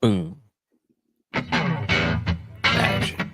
Boom. Action.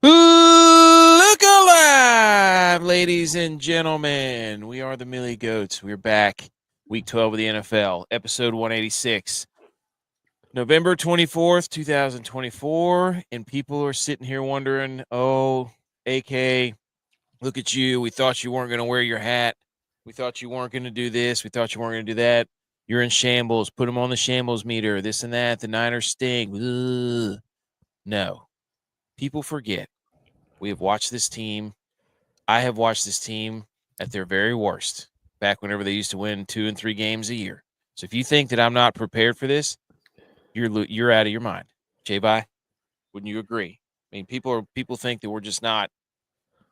Look alive, ladies and gentlemen. We are the Millie Goats. We're back. Week 12 of the NFL, episode 186. November 24th, 2024. And people are sitting here wondering, oh, AK, look at you. We thought you weren't going to wear your hat. We thought you weren't going to do this. We thought you weren't going to do that. You're in shambles. Put them on the shambles-meter. This and that. The Niners stink. Ugh. No. People forget. We have watched this team. I have watched this team at their very worst, back whenever they used to win 2 and 3 games a year. So if you think that I'm not prepared for this, you're out of your mind. J-Bye, wouldn't you agree? I mean, people think that we're not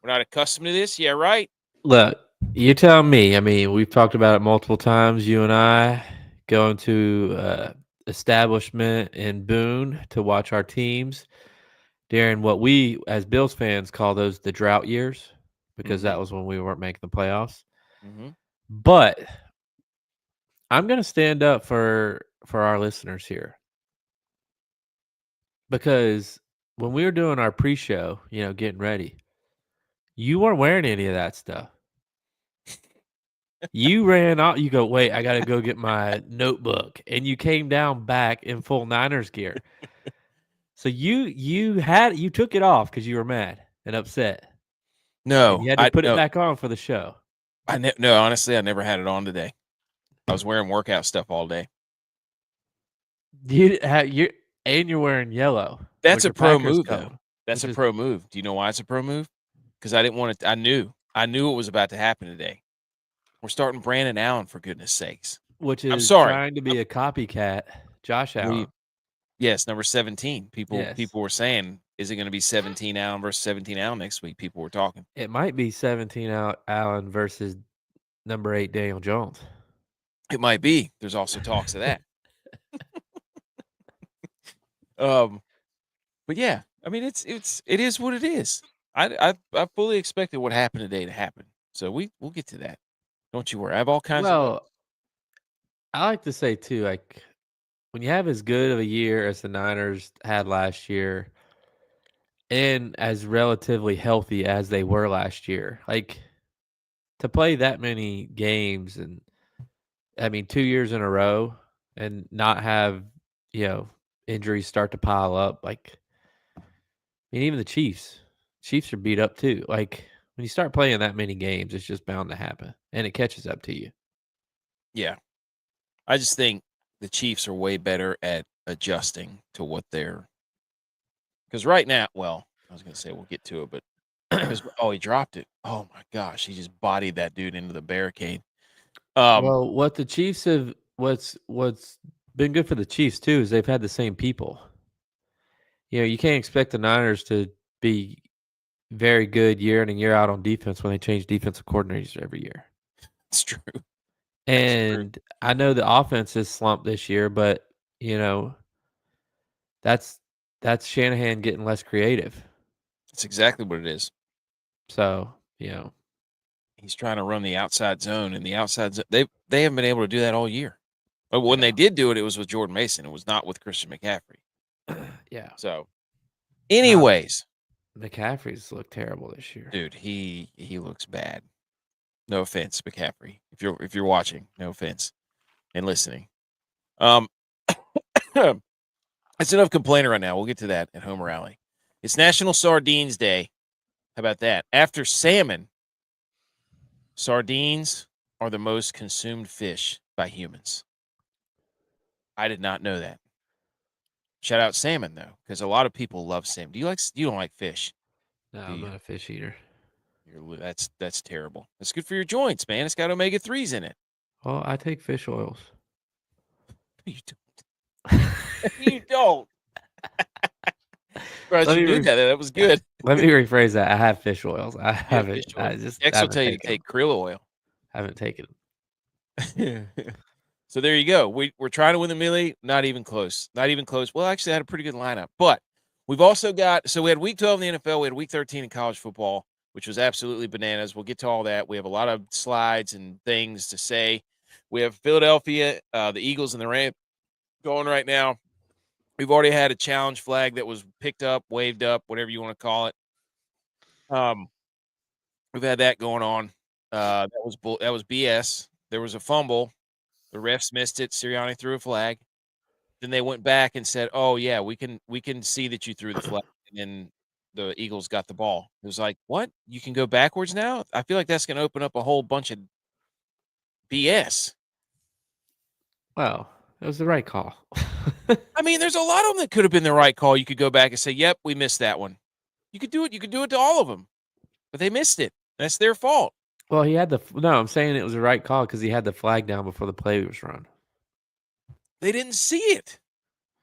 accustomed to this. Yeah, right? Look, you tell me. I mean, we've talked about it multiple times. You and I going to establishment in Boone to watch our teams during what we, as Bills fans, call those the drought years, because that was when we weren't making the playoffs. Mm-hmm. But I'm going to stand up for our listeners here, because when we were doing our pre-show, getting ready, you weren't wearing any of that stuff. You ran out. You go, wait, I got to go get my notebook. And you came down back in full Niners gear. So you took it off because you were mad and upset. No, and you had to put it back on for the show. No, honestly, I never had it on today. I was wearing workout stuff all day. You're wearing yellow. That's a pro move, though. That's a pro move. Do you know why it's a pro move? Because I didn't want to. I knew it was about to happen today. We're starting Brandon Allen, for goodness sakes. Which is I'm sorry. Trying to be a copycat, Josh Allen. Yes, number 17. People were saying, is it going to be 17 Allen versus 17 Allen next week? People were talking. It might be 17 Allen versus number 8 Daniel Jones. It might be. There's also talks of that. But yeah, I mean, it is what it is. I fully expected what happened today to happen. So we'll get to that. Don't you worry. I have all kinds of. I like to say too, like, when you have as good of a year as the Niners had last year, and as relatively healthy as they were last year, like, to play that many games, and I mean 2 years in a row, and not have injuries start to pile up, like, I mean, even the Chiefs are beat up too. Like, when you start playing that many games, it's just bound to happen, and it catches up to you. Yeah. I just think the Chiefs are way better at adjusting to what they're. Because right now, well, I was going to say we'll get to it, but he dropped it. Oh my gosh, he just bodied that dude into the barricade. Well, what the Chiefs have, what's been good for the Chiefs too, is they've had the same people. You can't expect the Niners to be very good year in and year out on defense when they change defensive coordinators every year. It's true. And I know the offense is slumped this year, but that's Shanahan getting less creative. That's exactly what it is. So, he's trying to run the outside zone, and the outside zone, they haven't been able to do that all year. But when they did do it, it was with Jordan Mason. It was not with Christian McCaffrey. Yeah. So, anyways, McCaffrey's looked terrible this year, dude. He looks bad. No offense, McCaffrey. If you're watching, no offense, and listening. It's enough complaining right now. We'll get to that at Home Rally. It's National Sardines Day. How about that? After salmon, sardines are the most consumed fish by humans. I did not know that. Shout out salmon, though, because a lot of people love salmon. You don't like fish? No, I'm not a fish eater. That's terrible. It's good for your joints, man. It's got omega-3s in it. Well, I take fish oils. You don't. You don't. Surprised Let you me did re- that. That was good. let me rephrase that. I have fish oils. I Yeah, haven't. fish I oil. just X will haven't tell you to taken them. take krill oil. Haven't taken them. So there you go. We're trying to win the Millie. Not even close. Not even close. Well, actually, I had a pretty good lineup. But we've also got, so we had week 12 in the NFL. We had week 13 in college football, which was absolutely bananas. We'll get to all that. We have a lot of slides and things to say. We have Philadelphia, the Eagles, and the Rams going right now. We've already had a challenge flag that was picked up, waved up, whatever you want to call it. We've had that going on. That was BS. There was a fumble. The refs missed it. Sirianni threw a flag. Then they went back and said, "Oh yeah, we can see that you threw the flag." And then the Eagles got the ball. It was like, "What? You can go backwards now?" I feel like that's going to open up a whole bunch of BS. Well, it was the right call. I mean, there's a lot of them that could have been the right call. You could go back and say, "Yep, we missed that one." You could do it. You could do it to all of them, but they missed it. That's their fault. Well, he had no. I'm saying it was the right call because he had the flag down before the play was run. They didn't see it.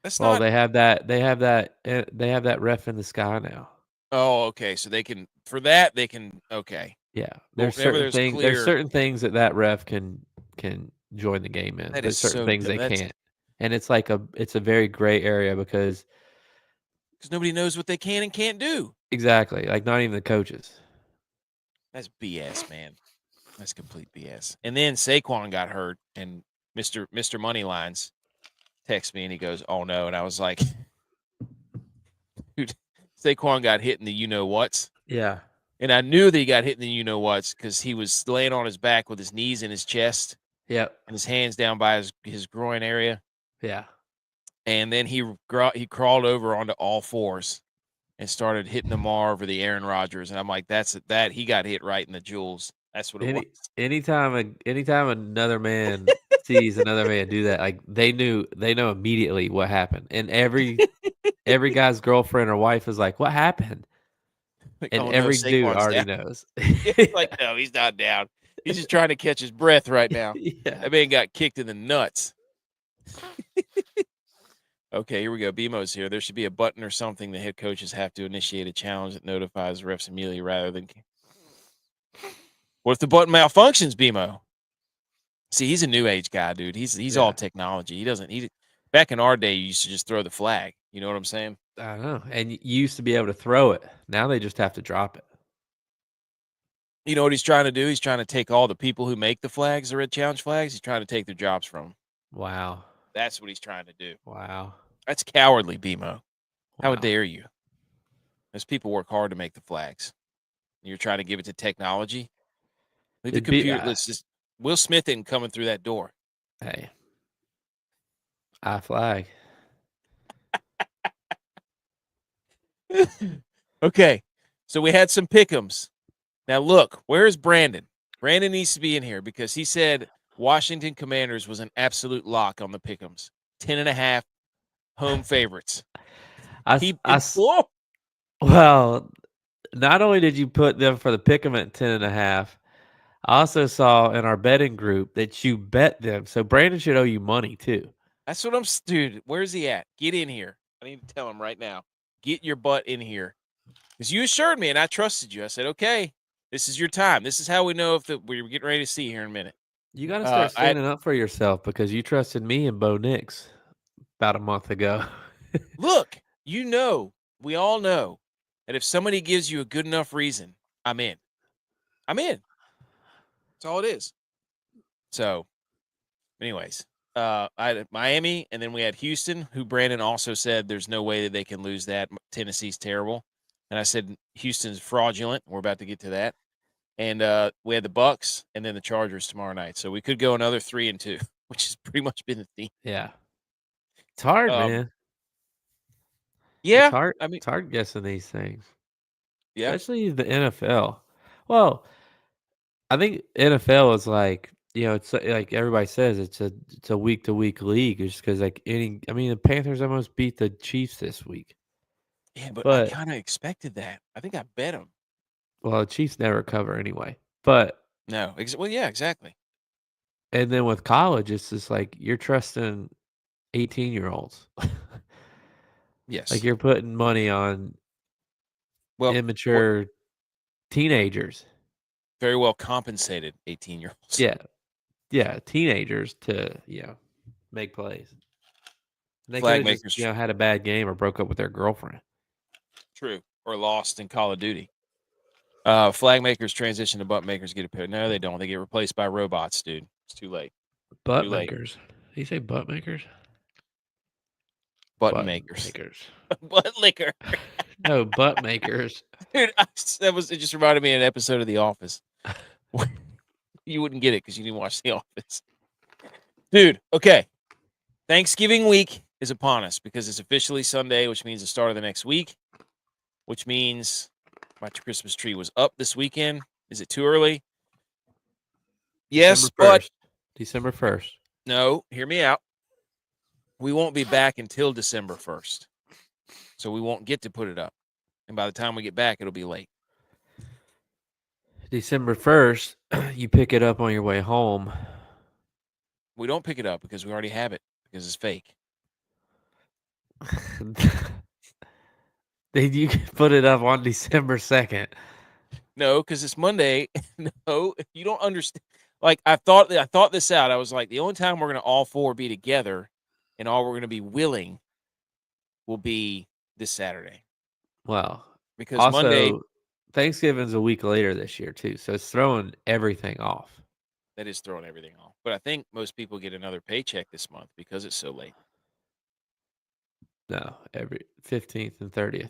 That's Well, not. they have that. They have that. They have that ref in the sky now. Oh, okay. So they can for that they can. Okay. Yeah, But there's whenever certain there's things. There's clear, certain things that ref can join the game in. that is There's certain so. things they That's can't, and it's a very gray area because because nobody knows what they can and can't do. exactly like not even the coaches. That's BS, man. That's complete BS. And then Saquon got hurt, and Mr. Moneylines texts me and he goes, "Oh no!" And I was like, "Dude, Saquon got hit in the you know what's." Yeah. And I knew that he got hit in the you know what's because he was laying on his back with his knees in his chest Yep. and his hands down by his groin area. Yeah. And then he crawled over onto all fours and started hitting the Marv or the Aaron Rodgers. And I'm like, that he got hit right in the jewels. That's what it was. Anytime another man sees another man do that, like they know immediately what happened, and every guy's girlfriend or wife is like, "What happened?" Like, And oh no, every dude Saquon's already down. knows. It's like, no, he's not down. He's just trying to catch his breath right now. Yeah. That man got kicked in the nuts. Okay, here we go. BMO's here. There should be a button or something the head coaches have to initiate a challenge that notifies refs immediately rather than. What if the button malfunctions, BMO? See, he's a new age guy, dude. He's all technology. He back in our day, you used to just throw the flag. You know what I'm saying? I know. And you used to be able to throw it. Now they just have to drop it. You know what he's trying to do? He's trying to take all the people who make the flags, the red challenge flags. He's trying to take their jobs from them. Wow. That's what he's trying to do. Wow. That's cowardly, BMO. How Wow. dare you? Those people work hard to make the flags. You're trying to give it to technology. Leave the computer. Let's just Will Smith isn't coming through that door. Hey. I flag. Okay. So we had some pick'ems. Now look, where's Brandon? Brandon needs to be in here because he said Washington Commanders was an absolute lock on the pick'ems. 10.5 home favorites. Well, not only did you put them for the pick'em at 10.5, I also saw in our betting group that you bet them. So Brandon should owe you money too. That's what I'm, dude. Where's he at? Get in here. I need to tell him right now. Get your butt in here. Because you assured me and I trusted you. I said, okay, this is your time. This is how we know if we're getting ready to see here in a minute. You got to start standing up for yourself because you trusted me and Bo Nix about a month ago. Look, we all know that if somebody gives you a good enough reason, I'm in. I'm in. That's all it is. So, anyways, I had Miami, and then we had Houston, who Brandon also said there's no way that they can lose that. Tennessee's terrible. And I said Houston's fraudulent. We're about to get to that. And we had the Bucks and then the Chargers tomorrow night. So we could go another 3-2, which has pretty much been the theme. Yeah. It's hard, man. Yeah. It's hard guessing these things. Yeah. Especially the NFL. Well, I think NFL is like, it's like everybody says it's a week to week league just because the Panthers almost beat the Chiefs this week. Yeah, but I kind of expected that. I think I bet them. Well, the Chiefs never cover anyway. But no, well, yeah, exactly. And then with college, it's just like you're trusting 18-year-olds. Yes. Like you're putting money on Well, immature teenagers. very well compensated 18-year-olds. Yeah. Yeah. Teenagers to, make plays. They could Flag have just, makers, had a bad game or broke up with their girlfriend. true, or lost in Call of Duty. Flag makers transition to butt makers get a pair. No, they don't. They get replaced by robots, dude. It's too late. Butt Too late. makers. Did you say butt makers? Button Butt makers. makers. Butt liquor. No, butt makers. Dude, it just reminded me of an episode of The Office. You wouldn't get it because you didn't watch The Office. Dude, okay. Thanksgiving week is upon us because it's officially Sunday, which means the start of the next week, which means my Christmas tree was up this weekend. Is it too early? Yes, December but 1st. December 1st. no, hear me out. We won't be back until December 1st. So we won't get to put it up. And by the time we get back, it'll be late. December 1st, you pick it up on your way home. We don't pick it up because we already have it because it's fake. Then you can put it up on December 2nd. No, because it's Monday. No, you don't understand. Like I thought this out. I was like, the only time we're going to all four be together and all we're going to be willing will be this Saturday. Well, Because also, Monday, Thanksgiving's a week later this year, too. So it's throwing everything off. that is throwing everything off. But I think most people get another paycheck this month because it's so late. No, every 15th and 30th.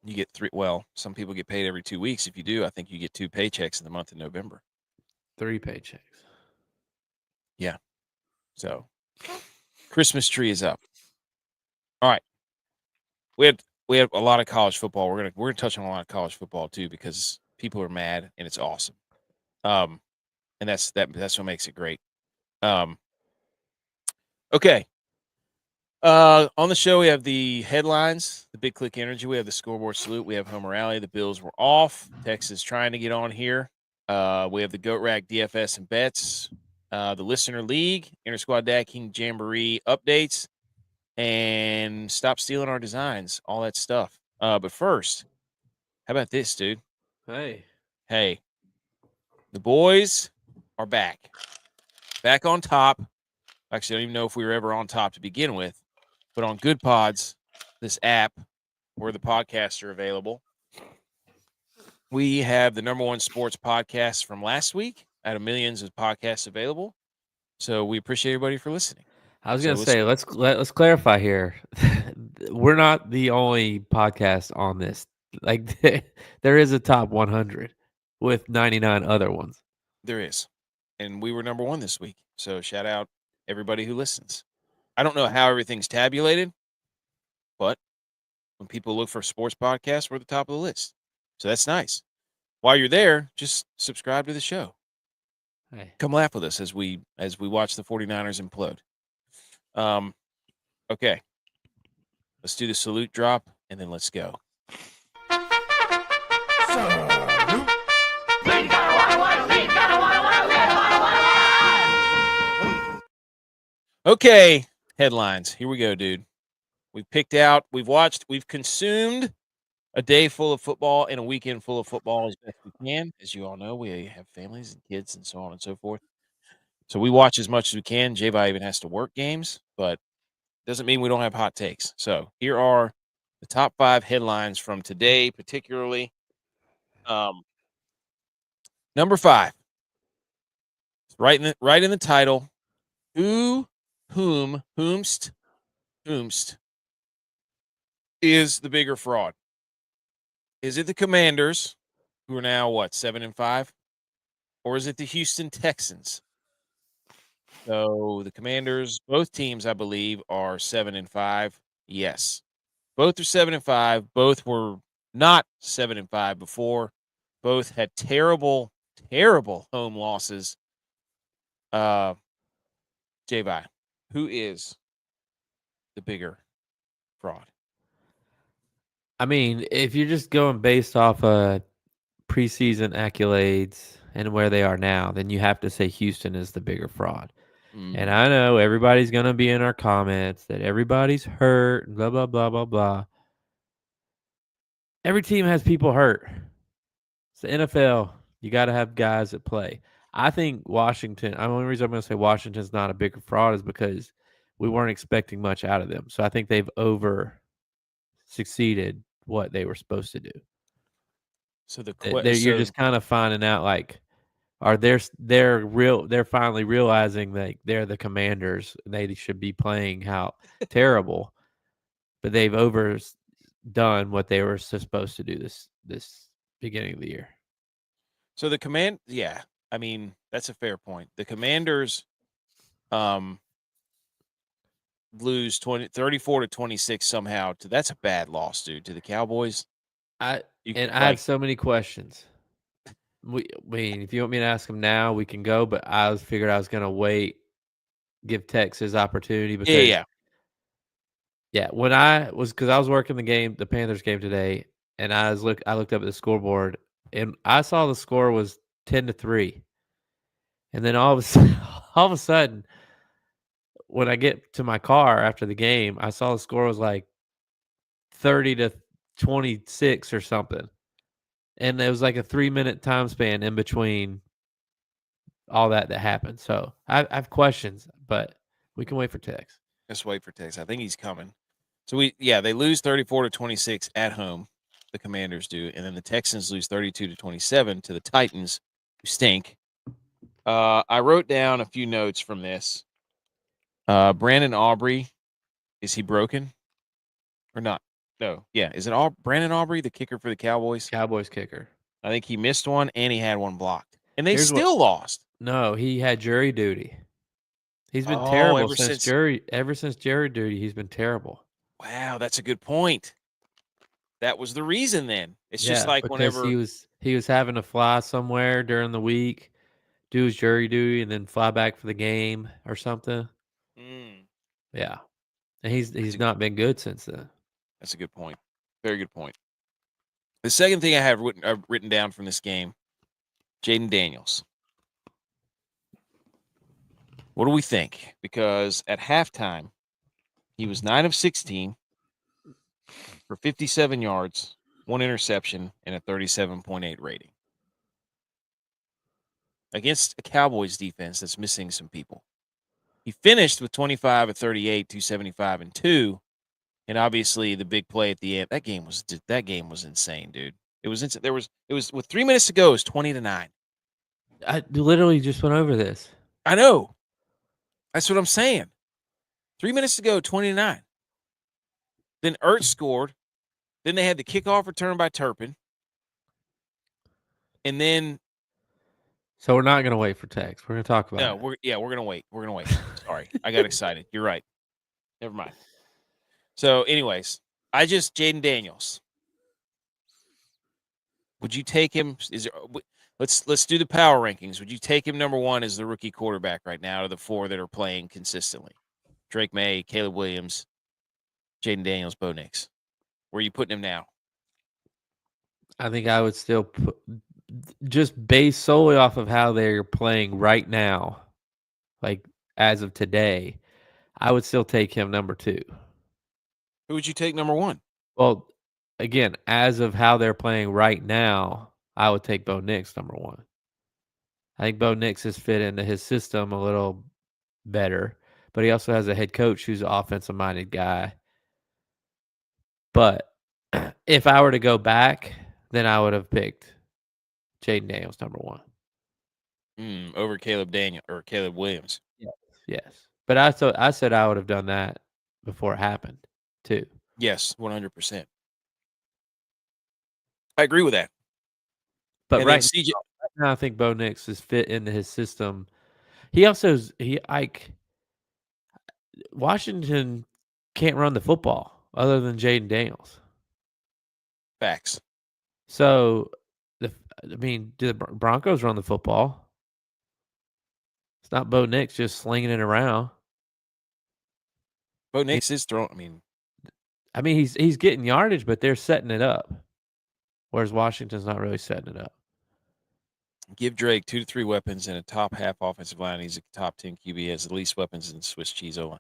You get three. Well, some people get paid every 2 weeks. If you do, I think you get 2 paychecks in the month of November. 3 paychecks. Yeah. So Christmas tree is up. All right. We have a lot of college football. We're gonna touch on a lot of college football too because people are mad and it's awesome. And that's what makes it great. Okay. On the show we have the headlines, the Big Click Energy. We have the scoreboard salute. We have Homer Alley. The Bills were off. Texas trying to get on here. We have the Goat Rack DFS and bets. The Listener League, Intersquad Dad King Jamboree updates, and stop stealing our designs, all that stuff. But first, how about this, dude? Hey. The boys are back on top. Actually, I don't even know if we were ever on top to begin with, but on Good Pods, this app where the podcasts are available, we have the #1 sports podcast from last week out of millions of podcasts available. So we appreciate everybody for listening. I was going to say, let's clarify here. We're not the only podcast on this. Like, there is a top 100 with 99 other ones. There is. And we were #1 this week. So shout out everybody who listens. I don't know how everything's tabulated, but when people look for sports podcasts, we're at the top of the list. So that's nice. While you're there, just subscribe to the show. Hey. Come laugh with us as we watch the 49ers implode. Okay. Let's do the salute drop and then let's go. Okay, headlines. Here we go, dude. We've picked out, we've watched, we've consumed a day full of football and a weekend full of football as best we can. As you all know, we have families and kids and so on and so forth. So we watch as much as we can. J-Vi even has to work games, but doesn't mean we don't have hot takes. So here are the top 5 headlines from today, particularly. Number 5, right in the title. Whomst is the bigger fraud? Is it the Commanders, who are now 7-5, or is it the Houston Texans? So the Commanders, both teams, I believe, are 7-5. Yes, both are 7-5. Both were not 7-5 before. Both had terrible home losses. J-Vi, who is the bigger fraud? I mean, if you're just going based off preseason accolades and where they are now, then you have to say Houston is the bigger fraud. And I know everybody's going to be in our comments that everybody's hurt, blah, blah, blah, blah, blah. Every team has people hurt. It's the NFL. You got to have guys that play. I think Washington, the only reason I'm going to say Washington's not a bigger fraud is because we weren't expecting much out of them. So I think they've succeeded what they were supposed to do. So You're just kind of finding out, like, are they're finally realizing that they're the Commanders. They should be playing how terrible, but they've overdone what they were supposed to do this beginning of the year. So I mean, that's a fair point. The Commanders lose 34-26 somehow. That's a bad loss, dude, to the Cowboys. I have so many questions. If you want me to ask them now, we can go, but I figured I was going to wait, give Tex his opportunity because because I was working the Panthers game today, and I looked up at the scoreboard, and I saw the score was 10-3, and then all of a sudden, when I get to my car after the game, I saw the score was like 30-26 or something, and it was like a 3-minute time span in between all that happened. So I have questions, but we can wait for Tex. Let's wait for Tex. I think he's coming. So they lose 34-26 at home. The Commanders do, and then the Texans lose 32-27 to the Titans, who stink. I wrote down a few notes from this. Brandon Aubrey, is he broken or not? No, yeah. Is it all Brandon Aubrey, the kicker for the Cowboys? Cowboys kicker. I think he missed one and he had one blocked, and they still lost. No, he had jury duty. He's been terrible ever since jury duty. He's been terrible. Wow, that's a good point. That was the reason then. It's just like whenever he was having to fly somewhere during the week, do his jury duty, and then fly back for the game or something. Yeah. And he's not been good since then. That's a good point. Very good point. The second thing I have written down from this game, Jaden Daniels. What do we think? Because at halftime, he was 9 of 16 for 57 yards, 1 interception, and a 37.8 rating. Against a Cowboys defense that's missing some people. He finished with 25 of 38, 275, and 2. And obviously the big play at the end. That game was insane, dude. It was with 3 minutes to go, it was 20-9. I literally just went over this. I know. That's what I'm saying. 3 minutes to go, 20-9. Then Ertz scored. Then they had the kickoff return by Turpin. And then. So we're not going to wait for Tex. We're going to talk about it. No, we're going to wait. We're going to wait. Sorry. I got excited. You're right. Never mind. So, anyways, Jaden Daniels. Would you take him? Let's do the power rankings. Would you take him number 1 as the rookie quarterback right now out of the 4 that are playing consistently? Drake May, Caleb Williams, Jaden Daniels, Bo Nix. Where are you putting him now? I think I would still put, just based solely off of how they're playing right now, like as of today, I would still take him number 2. Who would you take number 1? Well, again, as of how they're playing right now, I would take Bo Nix number 1. I think Bo Nix has fit into his system a little better, but he also has a head coach who's an offensive-minded guy. But if I were to go back, then I would have picked Jaden Daniels number 1. Over Caleb Williams. Yes. But I said I would have done that before it happened, too. Yes, 100%. I agree with that. But right now, I think Bo Nix is fit into his system. Washington can't run the football other than Jaden Daniels. Facts. So, do the Broncos run the football? It's not Bo Nix just slinging it around. Bo Nix is throwing. He's getting yardage, but they're setting it up, whereas Washington's not really setting it up. Give Drake 2 to 3 weapons and a top half offensive line. He's a top 10 QB. Has the least weapons in Swiss cheese O line.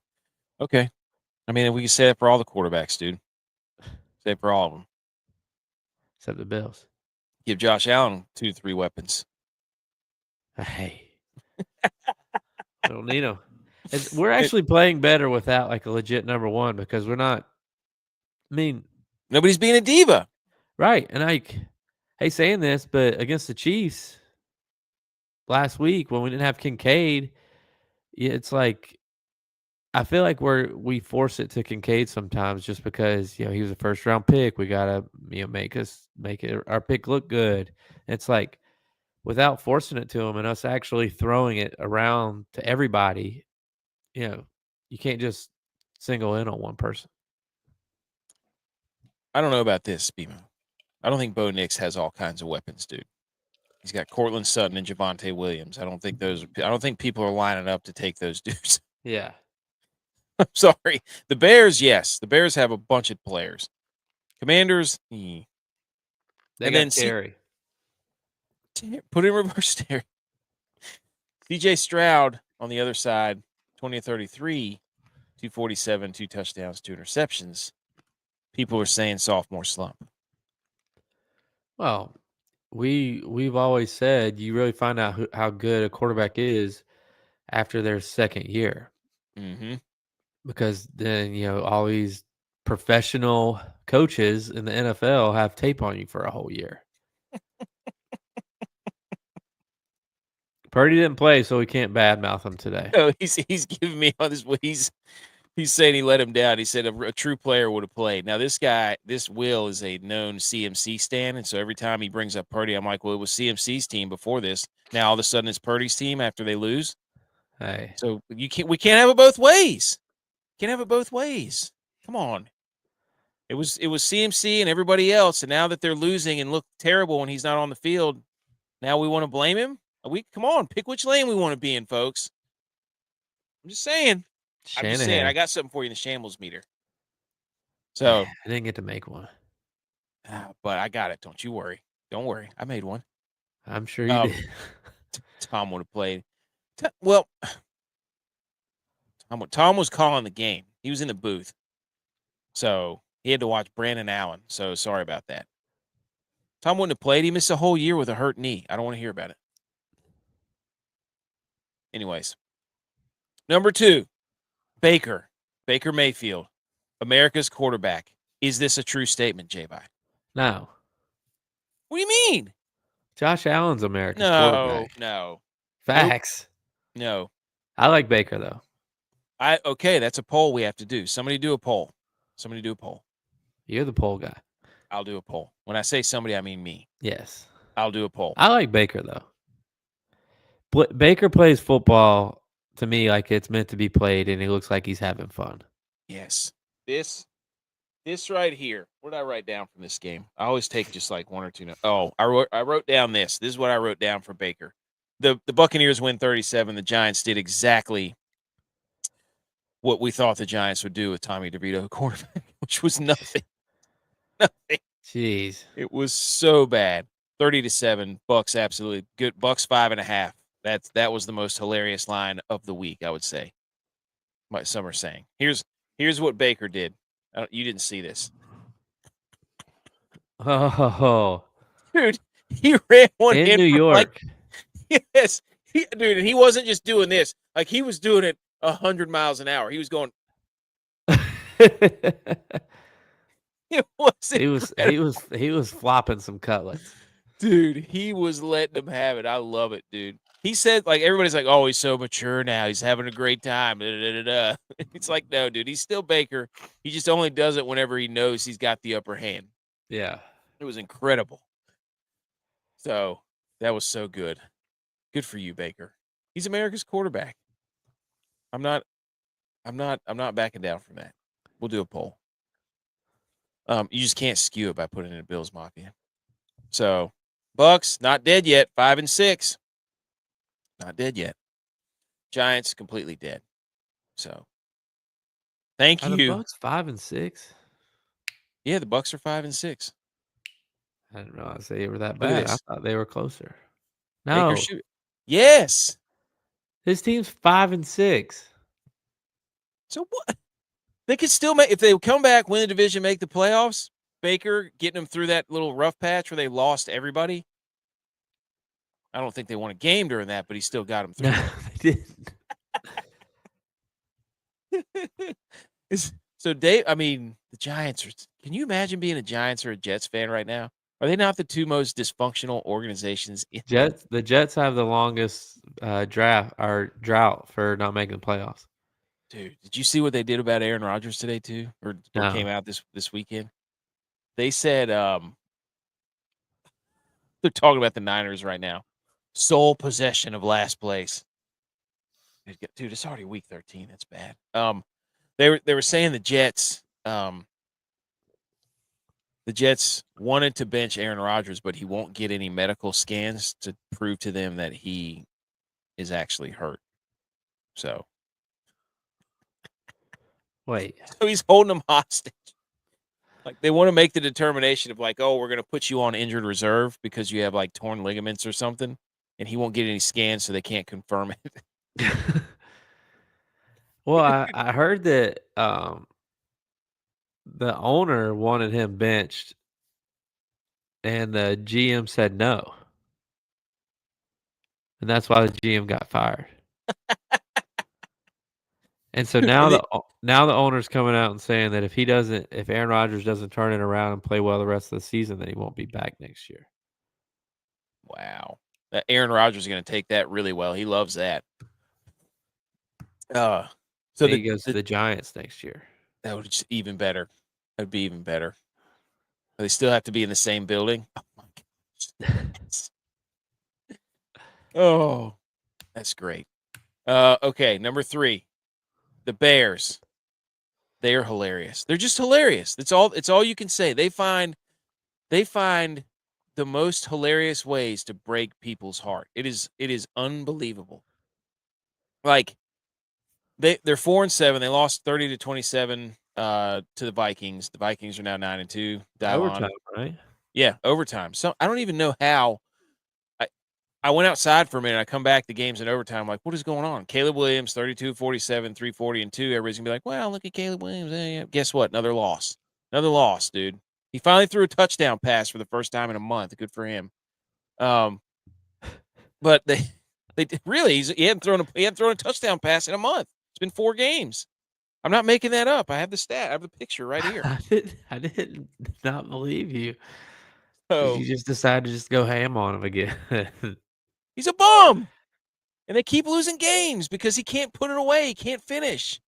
Okay. I mean, we can say that for all the quarterbacks, dude. Say it for all of them. Except the Bills. Give Josh Allen 2 to 3 weapons. Hey. I don't need them. We're actually playing better without like a legit number one because we're not. I mean, Nobody's being a diva. right. And I hate saying this, but against the Chiefs last week when we didn't have Kincaid, it's like I feel like we force it to Kincaid sometimes just because he was a first round pick. We gotta make our pick look good. It's like without forcing it to him and us actually throwing it around to everybody, you can't just single in on one person. I don't know about this, Beemo. I don't think Bo Nix has all kinds of weapons, dude. He's got Cortland Sutton and Javonte Williams. I don't think people are lining up to take those dudes. Yeah. I'm sorry. The Bears, yes. The Bears have a bunch of players. Commanders, They and got then Terry. Put in reverse Terry. CJ Stroud on the other side, 20 of 33, 247, 2 touchdowns, 2 interceptions. People are saying sophomore slump. Well, we've always said you really find out how good a quarterback is after their second year. Mm-hmm. Because then, all these professional coaches in the NFL have tape on you for a whole year. Purdy didn't play, so we can't badmouth him today. No, he's giving me all this. He's saying he let him down. He said a true player would have played. Now, this Will is a known CMC stan, and so every time he brings up Purdy, I'm like, well, it was CMC's team before this. Now, all of a sudden, it's Purdy's team after they lose. Hey. So we can't have it both ways. Can't have it both ways. Come on. It was CMC and everybody else, and now that they're losing and look terrible when he's not on the field, now we want to blame him? Come on, pick which lane we want to be in, folks. I'm just saying. Shanahan. I got something for you in the shambles-o-meter. So I didn't get to make one. But I got it. Don't you worry. Don't worry. I made one. I'm sure you did. Tom would have played. Well, Tom was calling the game. He was in the booth. So he had to watch Brandon Allen. So sorry about that. Tom wouldn't have played. He missed a whole year with a hurt knee. I don't want to hear about it. Anyways. Number 2, Baker Mayfield, America's quarterback. Is this a true statement, J-Bye? No. What do you mean? Josh Allen's America's quarterback. No. Facts. No. I like Baker, though. Okay, that's a poll we have to do. Somebody do a poll. You're the poll guy. I'll do a poll. When I say somebody, I mean me. Yes. I'll do a poll. I like Baker, though. Baker plays football, to me, like it's meant to be played, and he looks like he's having fun. Yes. This right here. What did I write down from this game? I always take just like 1 or 2 notes. Oh, I wrote down this. This is what I wrote down for Baker. The Buccaneers win 37. The Giants did exactly what we thought the Giants would do with Tommy DeVito, quarterback, which was nothing. Nothing. Jeez. It was so bad. 30-7. Bucks absolutely good. Bucks 5.5. That was the most hilarious line of the week, I would say. Some are saying. Here's what Baker did. You didn't see this. Oh. Dude, he ran one in New York. Yes. Dude, and he wasn't just doing this. Like, he was doing it 100 miles an hour. He was going. It was he was flopping some cutlets. Dude, he was letting them have it. I love it, dude. He said, like, everybody's like, oh, he's so mature now. He's having a great time. It's like, no, dude, he's still Baker. He just only does it whenever he knows he's got the upper hand. Yeah. It was incredible. So that was so good. Good for you, Baker. He's America's quarterback. I'm not backing down from that. We'll do a poll. You just can't skew it by putting in a Bills Mafia. So, Bucks not dead yet, 5-6. Not dead yet. Giants completely dead. So, thank you. The Bucks 5-6. Yeah, the Bucks are 5-6. I didn't realize they were that bad. I thought they were closer. Baker No, should. Yes. his team's 5-6. So what? They could still make if they come back, win the division, make the playoffs. Baker getting them through that little rough patch where they lost everybody. I don't think they won a game during that, but he still got them through. No, they didn't. So Dave, I mean, the Giants are. Can you imagine being a Giants or a Jets fan right now? Are they not the two most dysfunctional organizations? The Jets have the longest drought for not making the playoffs. Dude, did you see what they did about Aaron Rodgers today too, or No. came out this weekend? They said they're talking about the Niners right now. Sole possession of last place. Dude, it's already week 13. That's bad. They were saying the Jets wanted to bench Aaron Rodgers, but he won't get any medical scans to prove to them that he is actually hurt. So Wait. So he's holding them hostage. Like they want to make the determination of like, oh, we're going to put you on injured reserve because you have like torn ligaments or something, and he won't get any scans, so they can't confirm it. Well, I heard that the owner wanted him benched, and the GM said no, and that's why the GM got fired. And so now the owner's coming out and saying that if Aaron Rodgers doesn't turn it around and play well the rest of the season, then he won't be back next year. Wow, Aaron Rodgers is going to take that really well. He loves that. So he goes to the Giants next year. That would just even better. That'd be even better. They still have to be in the same building. Oh my gosh. Oh, that's great. Okay, number 3, the Bears. They are hilarious. They're just hilarious. It's all you can say. They find the most hilarious ways to break people's heart. It is unbelievable. Like they're 4-7. They lost 30-27 to the Vikings. The Vikings are now 9-2. Overtime, right? Yeah, overtime. So I don't even know how. I went outside for a minute. I come back. The game's in overtime. I'm like, what is going on? Caleb Williams, 32-47, 340-2. Everybody's gonna be like, well, look at Caleb Williams. Yeah. Guess what? Another loss. Another loss, dude. He finally threw a touchdown pass for the first time in a month. Good for him. But they really he hadn't thrown a touchdown pass in a month. It's been 4 games. I'm not making that up. I have the stat. I have the picture right here. I did not believe you. So You just decided to just go ham on him again. he's a bum. And they keep losing games because he can't put it away. He can't finish.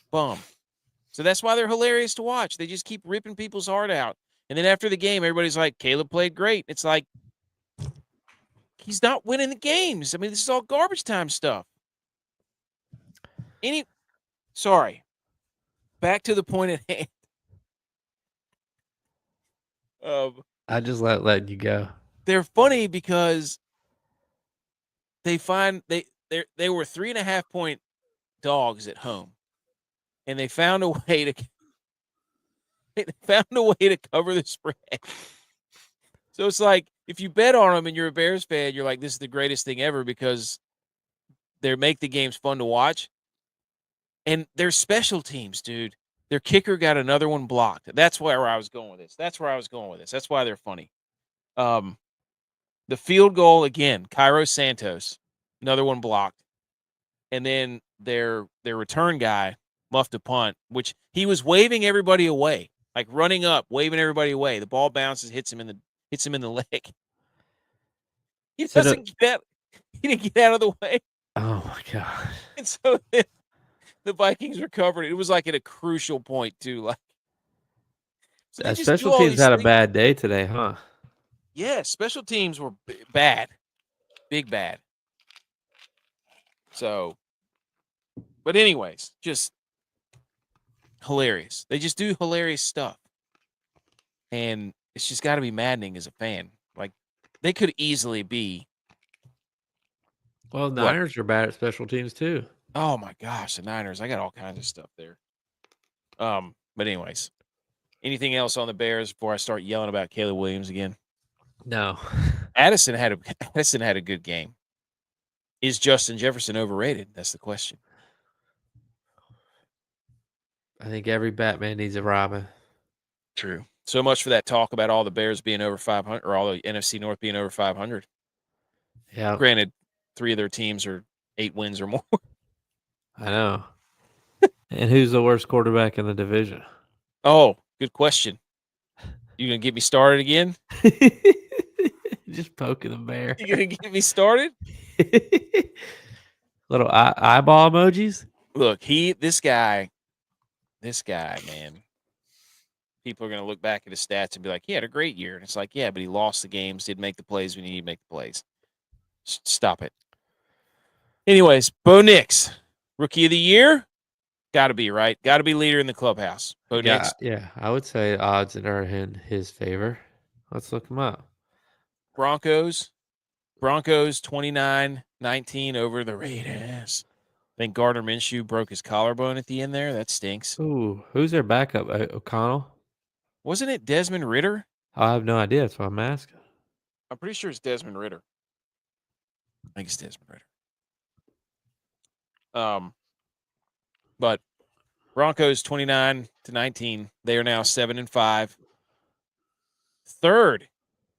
Bum. So that's why they're hilarious to watch. They just keep ripping people's heart out. And then after the game, everybody's like, Caleb played great. It's like, he's not winning the games. I mean, this is all garbage time stuff. Sorry. Back to the point at hand. I just letting you go. They're funny because they find they were 3.5-point dogs at home, and they found a way to cover the spread. So it's like if you bet on them and you're a Bears fan, you're like, this is the greatest thing ever because they make the games fun to watch. And their special teams, dude. Their kicker got another one blocked. That's where I was going with this. That's why they're funny. The field goal again, Cairo Santos, another one blocked. And then their return guy muffed a punt, which he was waving everybody away, like running up, waving everybody away. The ball bounces, hits him in the leg. He didn't get out of the way. Oh my god! And so the Vikings recovered it. It was like at a crucial point too. Like, so special teams had a bad day today, huh? Yeah, special teams were bad, big bad. So, but anyways, just hilarious. They just do hilarious stuff, and it's just got to be maddening as a fan. Like they could easily be. Well, Niners are bad at special teams too. Oh my gosh, the Niners! I got all kinds of stuff there. But anyways, anything else on the Bears before I start yelling about Caleb Williams again? No. Addison had a good game. Is Justin Jefferson overrated? That's the question. I think every Batman needs a Robin. True. So much for that talk about all the Bears being over 500 or all the NFC North being over 500. Yeah, Granted, 3 of their teams are 8 wins or more. I know. And who's the worst quarterback in the division? Oh, good question. You gonna get me started again? Just poking the bear. You gonna get me started? Little eyeball emojis. Look, this guy, man. People are gonna look back at his stats and be like, he had a great year. And it's like, yeah, but he lost the games, didn't make the plays when you need to make the plays. Stop it. Anyways, Bo Nix, rookie of the year. Got to be, right? Got to be leader in the clubhouse. Bo Nix. Yeah, I would say odds are in his favor. Let's look him up. Broncos 29-19 over the Raiders. I think Gardner Minshew broke his collarbone at the end there. That stinks. Ooh, who's their backup? O'Connell? Wasn't it Desmond Ritter? I have no idea. That's why I'm asking. I'm pretty sure it's Desmond Ritter. I think it's Desmond Ritter. But Broncos 29-19. They are now 7-5. Third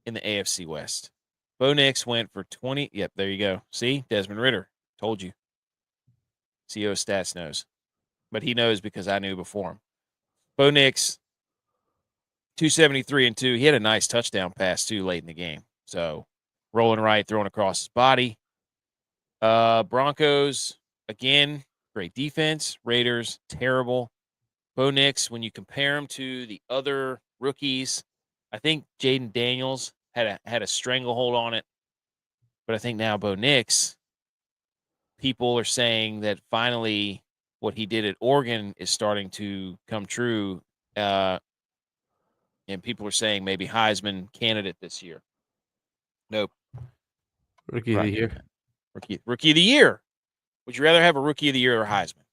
in the AFC West. Bo Nix went for 20. Yep, there you go. See, Desmond Ritter. Told you. CEO Stats knows. But he knows because I knew before him. Bo Nix, 273-2. He had a nice touchdown pass, too, late in the game. So, rolling right, throwing across his body. Broncos, again, great defense. Raiders, terrible. Bo Nix, when you compare him to the other rookies, I think Jaden Daniels had a stranglehold on it. But I think now Bo Nix, people are saying that finally what he did at Oregon is starting to come true. And people are saying maybe Heisman candidate this year. Nope. Rookie of the year. Rookie of the year. Would you rather have a rookie of the year or Heisman?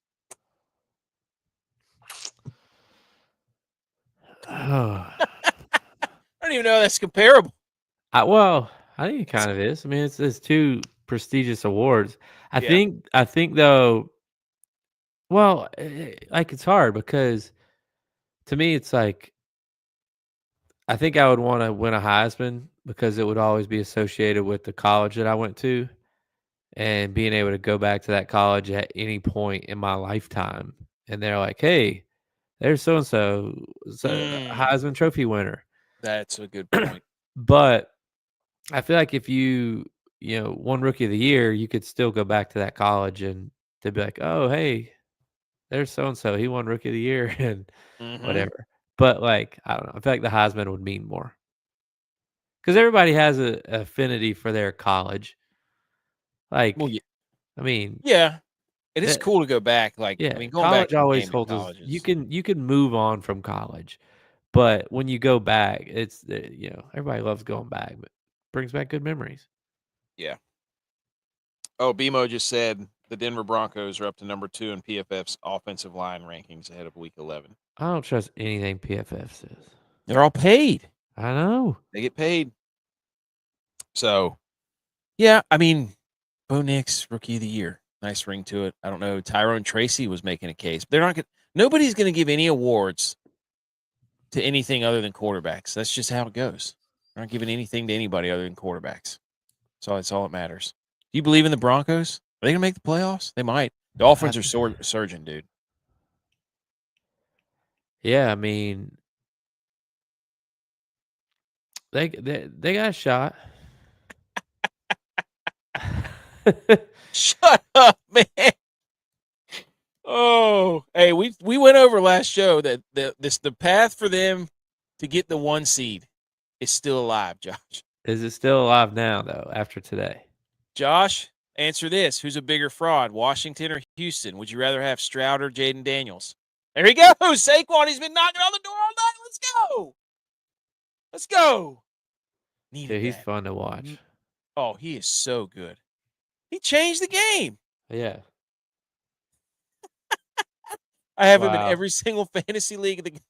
Oh. I don't even know that's comparable. I think it kind of is. I mean, it's two prestigious awards. I Yeah. think though. Well, like it's hard because to me it's like I think I would want to win a Heisman because it would always be associated with the college that I went to and being able to go back to that college at any point in my lifetime. And they're like, hey, there's so and so, Heisman Trophy winner. That's a good point. But I feel like if you won Rookie of the Year, you could still go back to that college and they'd be like, oh, hey, there's so and so. He won Rookie of the Year and whatever. But like, I don't know. I feel like the Heisman would mean more because everybody has an affinity for their college. Like, Well, I mean, yeah, it is cool to go back. Like, yeah, I mean, going back college to the always game holds. colleges. You can move on from college, but when you go back, it's everybody loves going back, but brings back good memories. Yeah. Oh, BMO just said the Denver Broncos are up to number 2 in PFF's offensive line rankings ahead of Week 11. I don't trust anything PFF says. They're all paid. I know. They get paid. So, yeah, I mean, Bo Nix, Rookie of the Year. Nice ring to it. I don't know. Tyrone Tracy was making a case. They're not nobody's going to give any awards to anything other than quarterbacks. That's just how it goes. They're not giving anything to anybody other than quarterbacks. So that's all that matters. Do you believe in the Broncos? Are they going to make the playoffs? They might. Dolphins are surging, dude. Yeah, I mean, they got a shot. Shut up, man. Oh, hey, we went over last show that the path for them to get the 1 seed is still alive, Josh. Is it still alive now though after today? Josh, answer this. Who's a bigger fraud, Washington or Houston? Would you rather have Stroud or Jaden Daniels? There he goes. Saquon, he's been knocking on the door all night. Let's go. Let's go. Dude, he's fun to watch. Oh, he is so good. He changed the game. Yeah. I have him in every single fantasy league.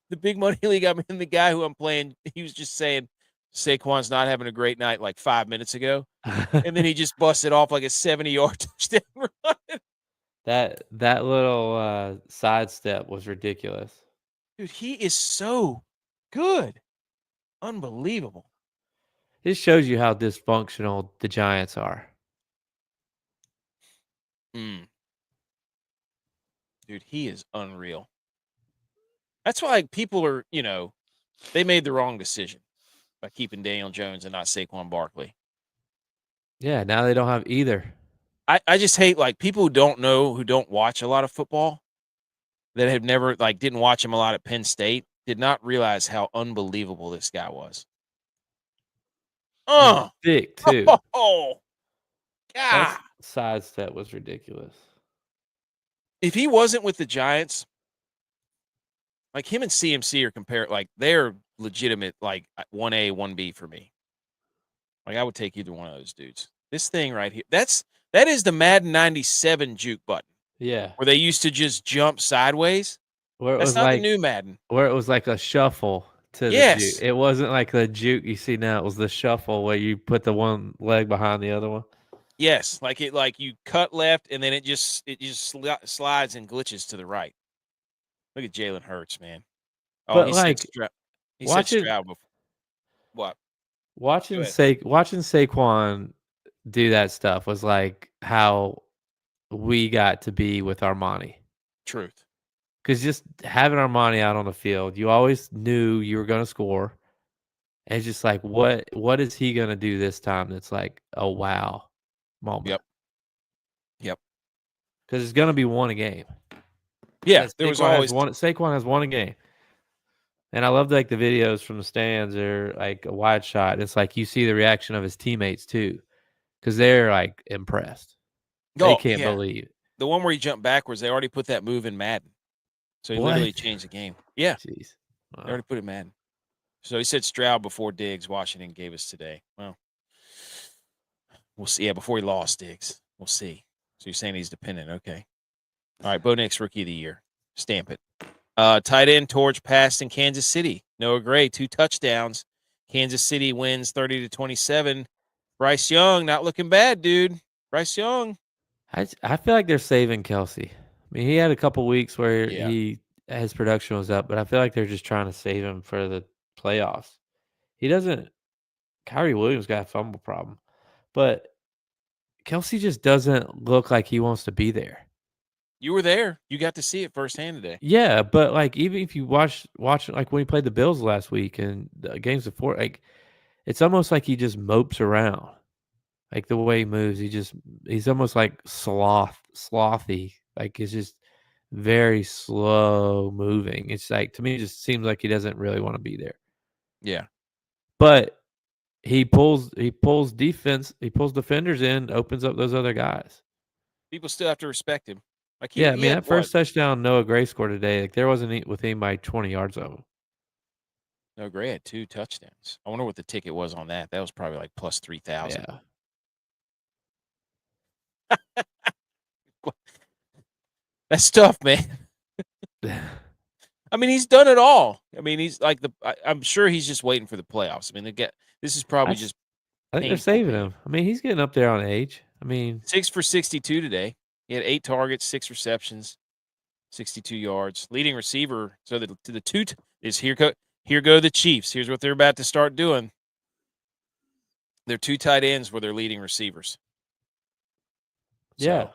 The big money league I'm in, the guy who I'm playing, he was just saying, Saquon's not having a great night like 5 minutes ago. And then he just busted off like a 70-yard touchdown run. That little sidestep was ridiculous. Dude, he is so good. Unbelievable. This shows you how dysfunctional the Giants are. Dude, he is unreal. That's why people are, they made the wrong decision by keeping Daniel Jones and not Saquon Barkley. Yeah, now they don't have either. I just hate people who don't watch a lot of football, that have never didn't watch him a lot at Penn State, did not realize how unbelievable this guy was. And thick too. Oh, God. That sidestep was ridiculous. If he wasn't with the Giants, him and CMC are compared, they're legitimate 1A, 1B for me. I would take either one of those dudes. This thing right here, that is the Madden 97 juke button. Yeah. Where they used to just jump sideways. That's not the new Madden. Where it was like a shuffle to the juke. It wasn't like the juke you see now. It was the shuffle where you put the one leg behind the other one. Yes, you cut left and then it just slides and glitches to the right. Look at Jalen Hurts, man. Oh, but he said Stroud before. What? Watching Saquon do that stuff was like how we got to be with Armani. Truth. Because just having Armani out on the field, you always knew you were going to score. And it's just like, what is he going to do this time that's like a wow moment? Yep. Because it's going to be one a game. Yeah, there was always Saquon has won a game. And I love the videos from the stands or a wide shot. It's like you see the reaction of his teammates too, because they're impressed. They can't believe it. The one where he jumped backwards, they already put that move in Madden. So he literally changed the game. Yeah. Jeez. Wow. They already put it in Madden. So he said Stroud before Diggs, Washington gave us today. Well, we'll see. Yeah, before he lost Diggs. We'll see. So you're saying he's dependent. Okay. All right, Bo Nix, Rookie of the Year. Stamp it. Tight end Torch passed in Kansas City. Noah Gray, 2 touchdowns. Kansas City wins 30-27. Bryce Young, not looking bad, dude. Bryce Young. I feel like they're saving Kelsey. I mean, he had a couple weeks where his production was up, but I feel like they're just trying to save him for the playoffs. Kyrie Williams got a fumble problem, but Kelsey just doesn't look like he wants to be there. You were there. You got to see it firsthand today. Yeah, but even if you watch when he played the Bills last week and the games before, it's almost like he just mopes around. The way he moves, he's almost like slothy. It's just very slow moving. It's to me, it just seems like he doesn't really want to be there. Yeah. But he pulls defenders in, opens up those other guys. People still have to respect him. That first touchdown Noah Gray scored today, there wasn't within by 20 yards of him. Noah Gray had 2 touchdowns. I wonder what the ticket was on that. That was probably plus 3,000. Yeah. That's tough, man. I mean, he's done it all. I mean, he's I'm sure he's just waiting for the playoffs. I mean, this is probably just. I think they're saving him. I mean, he's getting up there on age. I mean, 6 for 62 today. He had 8 targets, 6 receptions, 62 yards. Leading receiver. So the two is here go the Chiefs. Here's what they're about to start doing. They're 2 tight ends where they're leading receivers. Yeah.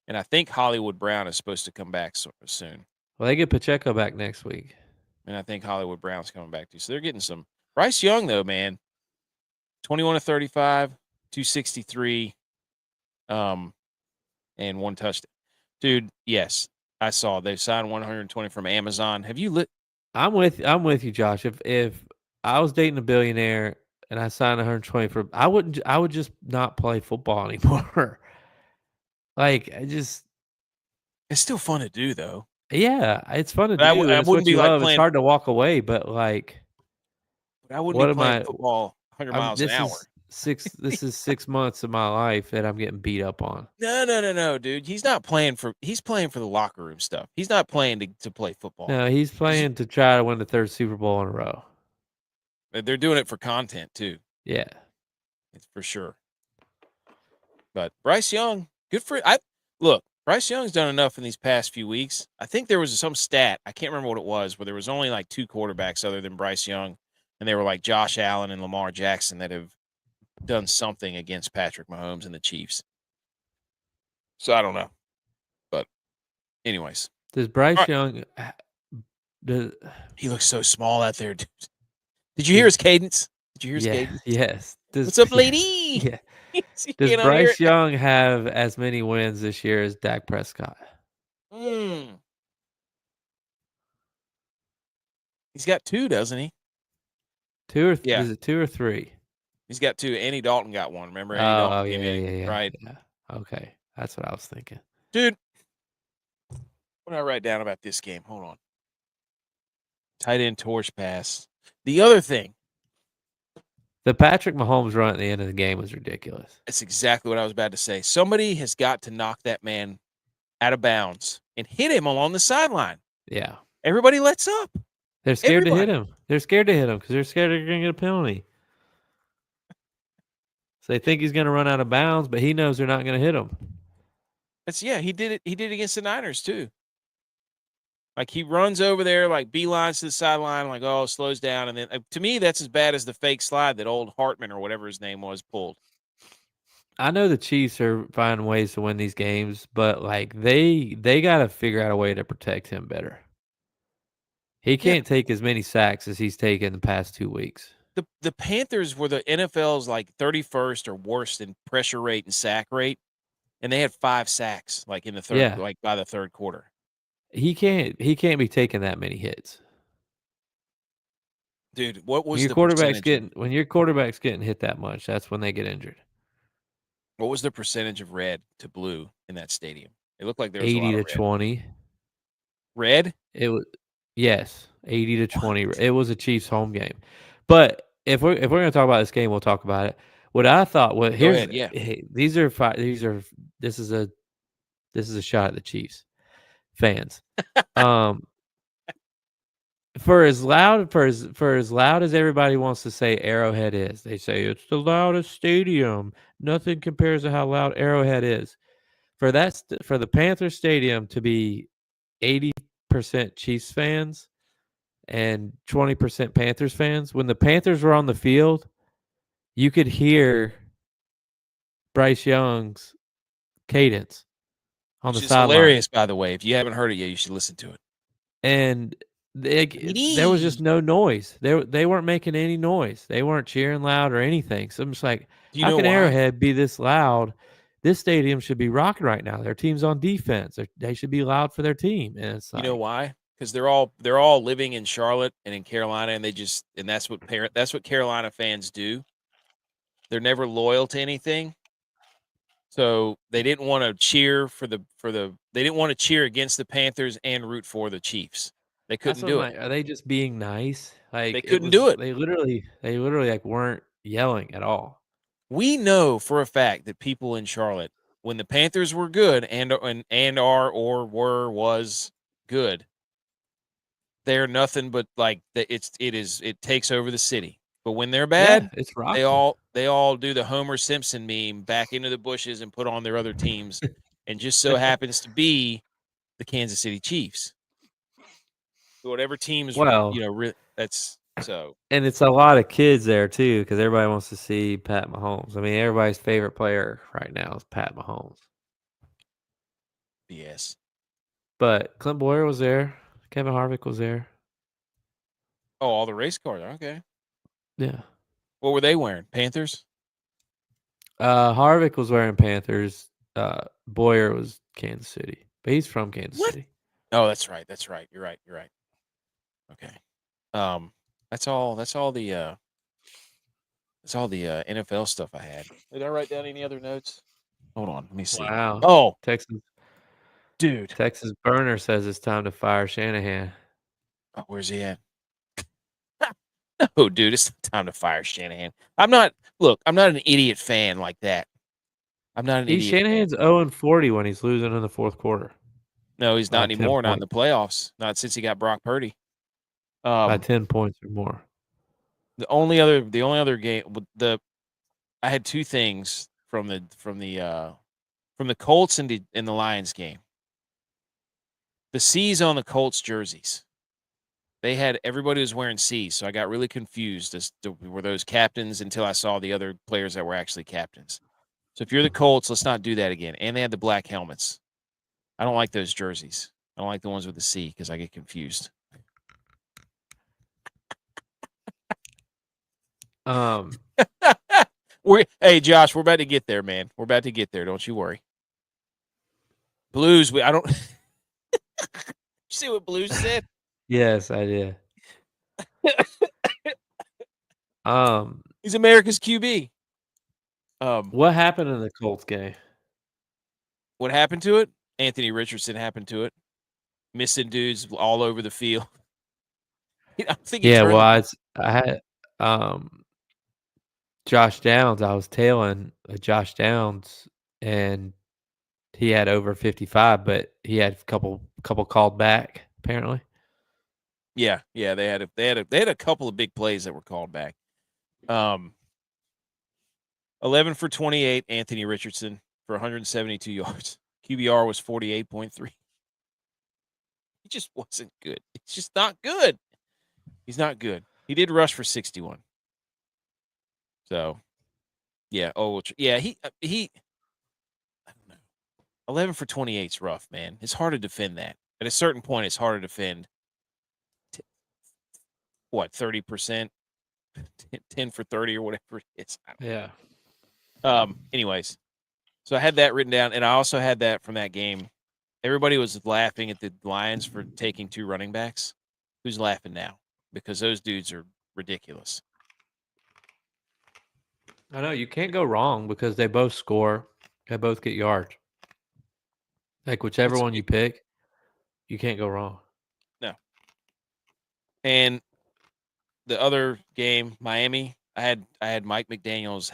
And I think Hollywood Brown is supposed to come back soon. Well, they get Pacheco back next week. And I think Hollywood Brown's coming back too. So they're getting some. Bryce Young, though, man. 21 of 35, 263, and 1 touchdown. Dude, yes, I saw they signed 120 from Amazon. Have you lit? I'm with you, Josh. If I was dating a billionaire and I signed 120 for, I would just not play football anymore. It's still fun to do, though. Yeah, it's fun to do. I wouldn't be playing. It's hard to walk away, but I wouldn't be playing football 100 miles an hour. This is 6 months of my life that I'm getting beat up on. No, dude. He's playing for the locker room stuff. He's not playing to play football. No, he's playing to try to win the 3rd Super Bowl in a row. They're doing it for content too. Yeah. It's for sure. But Bryce Young, good for Bryce Young's done enough in these past few weeks. I think there was some stat, I can't remember what it was, where there was only like 2 quarterbacks other than Bryce Young, and they were like Josh Allen and Lamar Jackson that have done something against Patrick Mahomes and the Chiefs. So I don't know. But anyways. Does Bryce Young he looks so small out there, dude. Did you hear his cadence? Did you hear his cadence? Yes. What's up, lady? Yeah. Does Bryce Young have as many wins this year as Dak Prescott? He's got 2, doesn't he? 2 or is it 2 or 3? He's got 2. Andy Dalton got 1. Remember, Andy Dalton came in, right? Yeah. Okay, that's what I was thinking. Dude, what did I write down about this game? Hold on. Tight end torch pass. The other thing. The Patrick Mahomes run at the end of the game was ridiculous. That's exactly what I was about to say. Somebody has got to knock that man out of bounds and hit him along the sideline. Yeah. Everybody lets up. They're scared to hit him. They're scared to hit him because they're scared they're going to get a penalty. So they think he's going to run out of bounds, but he knows they're not going to hit him. He did it. He did it against the Niners too. Like he runs over there, like beelines to the sideline, like slows down, and then to me that's as bad as the fake slide that old Hartman or whatever his name was pulled. I know the Chiefs are finding ways to win these games, but like they got to figure out a way to protect him better. He can't take as many sacks as he's taken the past 2 weeks. The Panthers were the NFL's like 31st or worst in pressure rate and sack rate, and they had 5 sacks like in the third, like by the third quarter. He can't be taking that many hits. Dude, what was the percentage? When your quarterback's getting hit that much, that's when they get injured. What was the percentage of red to blue in that stadium? It looked like there was 80 to 20. Red? It was 80 to 20. It was a Chiefs home game. But if we're going to talk about this game, we'll talk about it. What I thought was this is a shot at the Chiefs fans. For as loud as everybody wants to say Arrowhead is, they say it's the loudest stadium. Nothing compares to how loud Arrowhead is. For the Panthers stadium to be 80% Chiefs fans and 20% Panthers fans, when the Panthers were on the field, you could hear Bryce Young's cadence on the sideline. Hilarious, by the way. If you haven't heard it yet, you should listen to it. And there was just no noise. They weren't making any noise. They weren't cheering loud or anything. So I'm just like, how can Arrowhead be this loud? This stadium should be rocking right now. Their team's on defense. They should be loud for their team. And it's like, you know why? Because they're all living in Charlotte and in Carolina, and that's what Carolina fans do. They're never loyal to anything. So they didn't want to cheer they didn't want to cheer against the Panthers and root for the Chiefs. They couldn't do it. Are they just being nice? Like they couldn't do it. They literally like weren't yelling at all. We know for a fact that people in Charlotte, when the Panthers were good was good, they're nothing but like it takes over the city. But when they're bad, it's rocking. they all do the Homer Simpson meme back into the bushes and put on their other teams, and just so happens to be the Kansas City Chiefs. Whatever team is, that's so. And it's a lot of kids there too, because everybody wants to see Pat Mahomes. I mean, everybody's favorite player right now is Pat Mahomes. BS. But Clint Boyer was there. Kevin Harvick was there. Oh, all the race cars. Okay. Yeah. What were they wearing? Panthers? Harvick was wearing Panthers. Boyer was Kansas City. But he's from Kansas City. Oh, that's right. You're right. Okay. That's all the NFL stuff I had. Did I write down any other notes? Hold on, let me see. Wow. Oh, Texas Burner says it's time to fire Shanahan. Oh, where's he at? No, dude, it's time to fire Shanahan. I'm not an idiot fan like that. I'm not an idiot. Shanahan's 0-40 when he's losing in the fourth quarter. No, he's not anymore. Not in the playoffs. Not since he got Brock Purdy. By 10 points or more. The only other game I had two things from the Colts and the Lions game. The C's on the Colts jerseys. Everybody was wearing C's, so I got really confused as to were those captains until I saw the other players that were actually captains. So if you're the Colts, let's not do that again. And they had the black helmets. I don't like those jerseys. I don't like the ones with the C because I get confused. Hey Josh, we're about to get there, man. We're about to get there. Don't you worry. Blues, I don't. See what Blues said? Yes, I did. He's America's QB. What happened in the Colts game? What happened to it? Anthony Richardson happened to it. Missing dudes all over the field. I think Yeah, well, I had Josh Downs. I was tailing Josh Downs, and he had over 55, but he had a couple called back apparently. Yeah, they had a couple of big plays that were called back. 11 for 28, Anthony Richardson for 172 yards. QBR was 48.3. He just wasn't good. It's just not good. He's not good. He did rush for 61. So, yeah. Oh, yeah. He. I don't know. 11 for 28 is rough, man. It's hard to defend that. At a certain point, it's hard to defend. What, 30%, 10 for 30 or whatever it is. Yeah. Anyways, so I had that written down, and I also had that from that game. Everybody was laughing at the Lions for taking two running backs. Who's laughing now? Because those dudes are ridiculous. I know you can't go wrong because they both score. They both get yards. Like whichever one you pick, you can't go wrong. No. And the other game, Miami, I had Mike McDaniels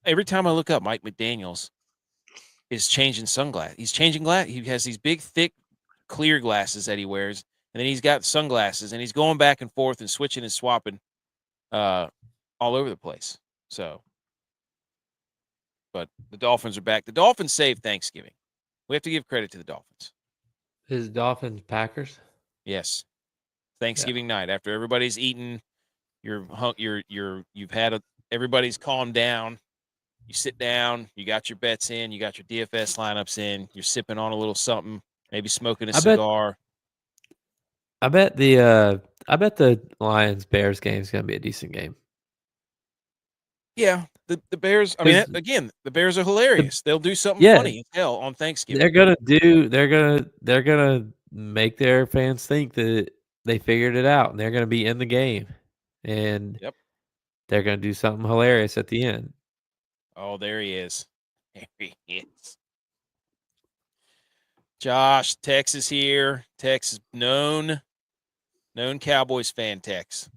every time I look up, Mike McDaniels is changing sunglasses. He's changing glass. He has these big, thick, clear glasses that he wears, and then he's got sunglasses, and he's going back and forth and switching and swapping all over the place. So, but the Dolphins are back. The Dolphins saved Thanksgiving. We have to give credit to the Dolphins. Is Dolphins Packers? Yes. Thanksgiving night after everybody's eaten, everybody's calmed down. You sit down, you got your bets in, you got your DFS lineups in, you're sipping on a little something, maybe smoking a cigar. I bet the Lions Bears game is going to be a decent game. Yeah, the Bears. I mean, again, the Bears are hilarious. They'll do something funny as hell on Thanksgiving. They're gonna make their fans think that they figured it out, and they're gonna be in the game, and they're gonna do something hilarious at the end. Oh, there he is. There he is. Josh, Tex is here. Tex is known Cowboys fan, Tex.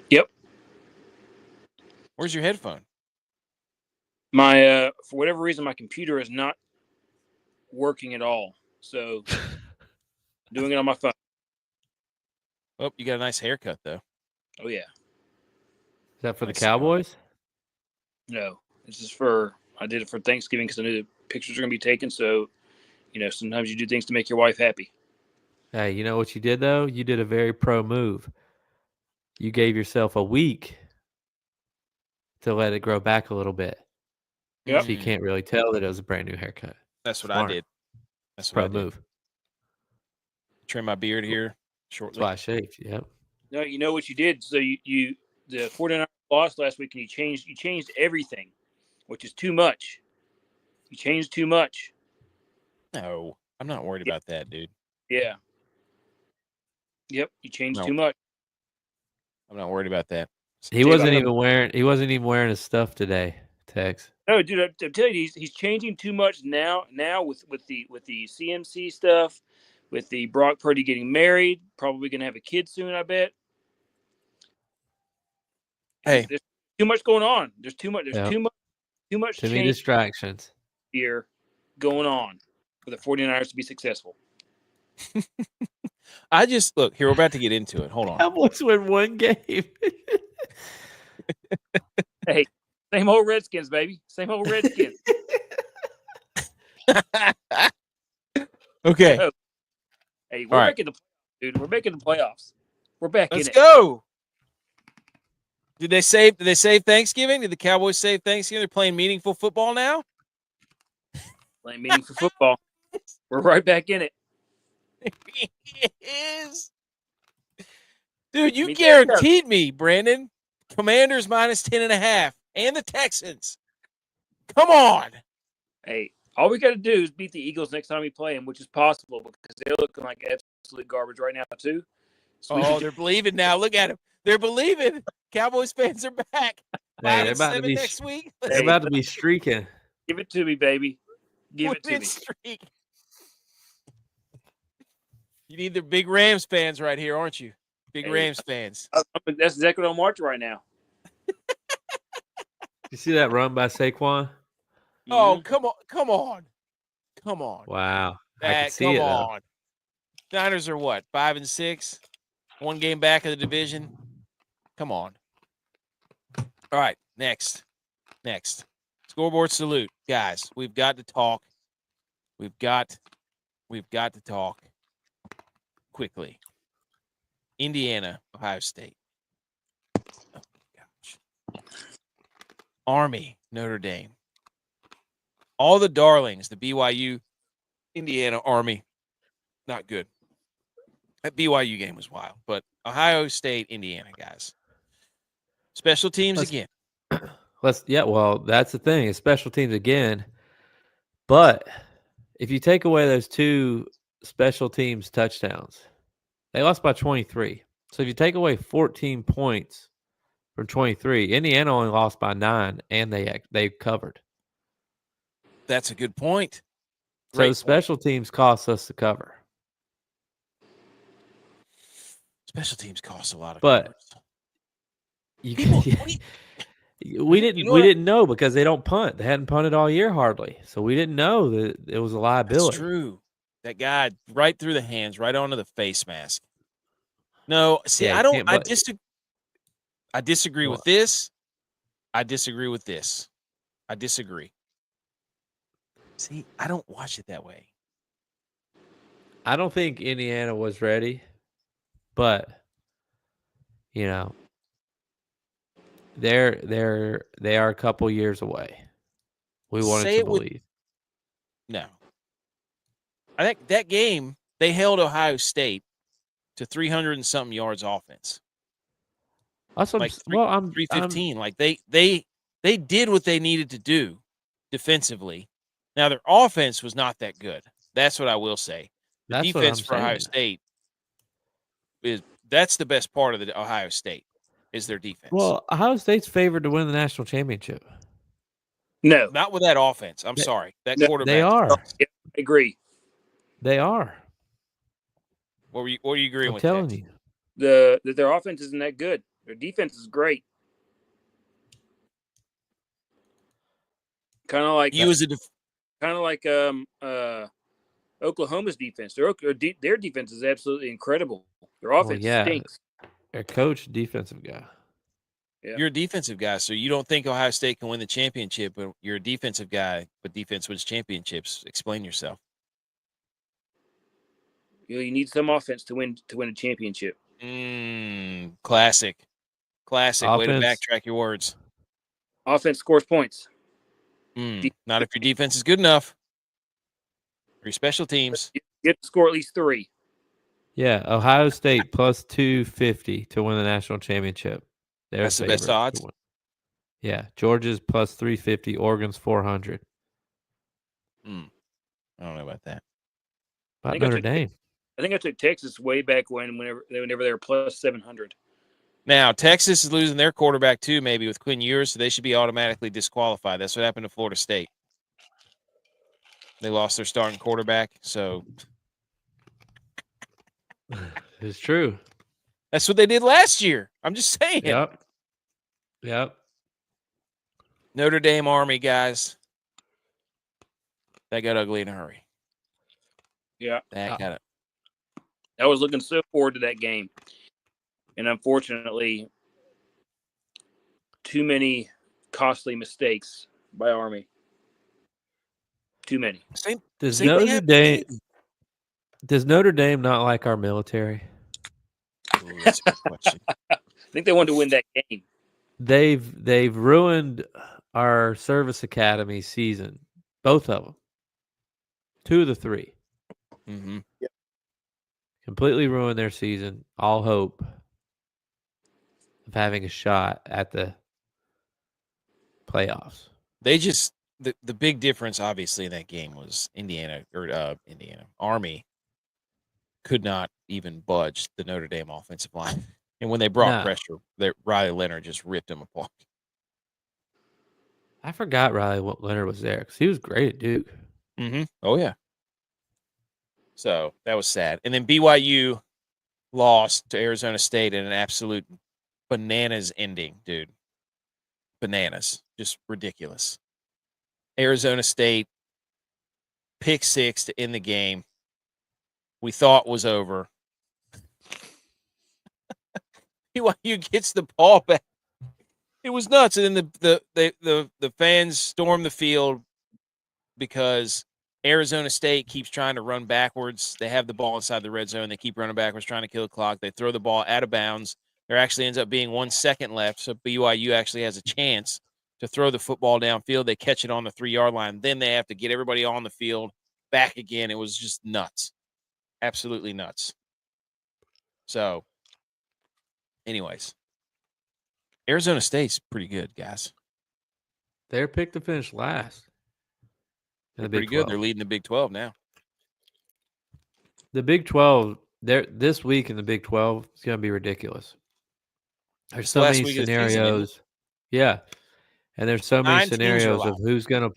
Yep. Where's your headphone? My for whatever reason, my computer is not working at all. So doing it on my phone. Oh, you got a nice haircut though. Oh yeah. Is that for the Cowboys? No, this is I did it for Thanksgiving because I knew the pictures are going to be taken. So, sometimes you do things to make your wife happy. Hey, you know what you did though? You did a very pro move. You gave yourself a week to let it grow back a little bit. Yep. So you can't really tell that it was a brand new haircut. That's what I did. That's what I did. Move. Trim my beard here shortly. That's why I shaved. Yep. No, you know what you did. So the 49ers lost last week, and you changed everything, which is too much. You changed too much. No, I'm not worried about that, dude. Yeah. Yep, you changed too much. I'm not worried about that. He wasn't even wearing his stuff today, Tex. No, dude, I'm telling you, he's changing too much now. Now with the CMC stuff, with the Brock Purdy getting married, probably going to have a kid soon, I bet. Hey, there's too much going on. There's too much. Too many distractions here going on for the 49ers to be successful. I just look here. We're about to get into it. Hold on. Cowboys win one game. Hey, same old Redskins, baby. Same old Redskins. Okay. Go. Hey, we're All right. making the dude. We're making the playoffs. We're back Let's in it. go. Did they save Thanksgiving? Did the Cowboys save Thanksgiving? They're playing meaningful football now? Playing meaningful football. We're right back in it. Yes. Dude, you I mean, guaranteed me, Brandon. Commanders minus 10.5 and the Texans. Come on. Hey, all we got to do is beat the Eagles next time we play them, which is possible because they're looking like absolute garbage right now too. Oh, they're believing now. Look at them. They're believing. Cowboys fans are back. Hey, 5-7 next week. They're about to be streaking. Give it to me, baby. Give it to Win me. streak. You need the big Rams fans right here, aren't you? Big Rams fans. That's exactly what I'm watching right now. You see that run by Saquon? Oh, come on. Come on. Come on. Wow. I can see Come it, though. on. Niners are what? 5-6? One game back of the division. Come on. All right. Next. Scoreboard salute. Guys, we've got to talk. We've got to talk quickly. Indiana, Ohio State. Oh, gosh. Army, Notre Dame. All the darlings, the BYU, Indiana, Army, not good. That BYU game was wild, but Ohio State, Indiana, guys. Special teams again. Well, that's the thing. It's special teams again. But if you take away those two special teams touchdowns, they lost by 23. So if you take away 14 points from 23, Indiana only lost by 9, and they covered. That's a good point. So special teams cost us the cover. Special teams cost a lot of But covers. we didn't know because they don't punt. They hadn't punted all year hardly. So we didn't know that it was a liability. That's true. That guy right through the hands, right onto the face mask. No, see, Yeah, I disagree with this. I disagree with this. I disagree. See, I don't watch it that way. I don't think Indiana was ready, but they are a couple years away. We wanted to believe. No. I think that game they held Ohio State to 300 and something yards offense. That's like 315. Like they did what they needed to do defensively. Now their offense was not that good. That's what I will say. The defense for Ohio State that's the best part of the Ohio State is their defense. Well, Ohio State's favored to win the national championship. No, not with that offense. I'm sorry. That quarterback. They are. I agree. They are. What are you agreeing with? I'm telling you. Their offense isn't that good. Their defense is great. Kind of like Oklahoma's defense. Their defense is absolutely incredible. Their offense stinks. Their coach, defensive guy. Yeah. You're a defensive guy, so you don't think Ohio State can win the championship, but you're a defensive guy, but defense wins championships. Explain yourself. You need some offense to win a championship. Classic. Offense. Way to backtrack your words. Offense scores points. Not if your defense is good enough. Your special teams. You have to score at least 3. Yeah, Ohio State plus 250 to win the national championship. That's the best odds. Yeah, Georgia's plus 350. Oregon's 400. I don't know about that. About Notre Dame. I think I took Texas way back whenever they were plus 700. Now, Texas is losing their quarterback too, maybe with Quinn Ewers, so they should be automatically disqualified. That's what happened to Florida State. They lost their starting quarterback, so it's true. That's what they did last year. I'm just saying. Yep. Notre Dame Army, guys. That got ugly in a hurry. Yeah. That I was looking so forward to that game. And unfortunately, too many costly mistakes by Army. Too many. Same Does thing Notre happened Dame again. does Notre Dame not like our military? Ooh, that's a good question. I think they wanted to win that game. They've ruined our service academy season. Both of them. 2 of the 3. Mm-hmm. Completely ruined their season. All hope of having a shot at the playoffs. They just the big difference, obviously, in that game was Army could not even budge the Notre Dame offensive line, and when they brought pressure, Riley Leonard just ripped them apart. I forgot Riley Leonard was there because he was great at Duke. Mm-hmm. Oh yeah. So that was sad, and then BYU lost to Arizona State in an absolute bananas ending, dude. Bananas, just ridiculous. Arizona State pick 6 to end the game. We thought was over. BYU gets the ball back. It was nuts, and then the fans storm the field because Arizona State keeps trying to run backwards. They have the ball inside the red zone. They keep running backwards, trying to kill the clock. They throw the ball out of bounds. There actually ends up being 1 second left, so BYU actually has a chance to throw the football downfield. They catch it on the 3-yard line. Then they have to get everybody on the field back again. It was just nuts. Absolutely nuts. So, anyways, Arizona State's pretty good, guys. They're picked to finish last. They're pretty good. They're leading the Big 12 now. The Big 12, this week in the Big 12 is going to be ridiculous. There's so many scenarios. Yeah. And there's so many scenarios of who's going to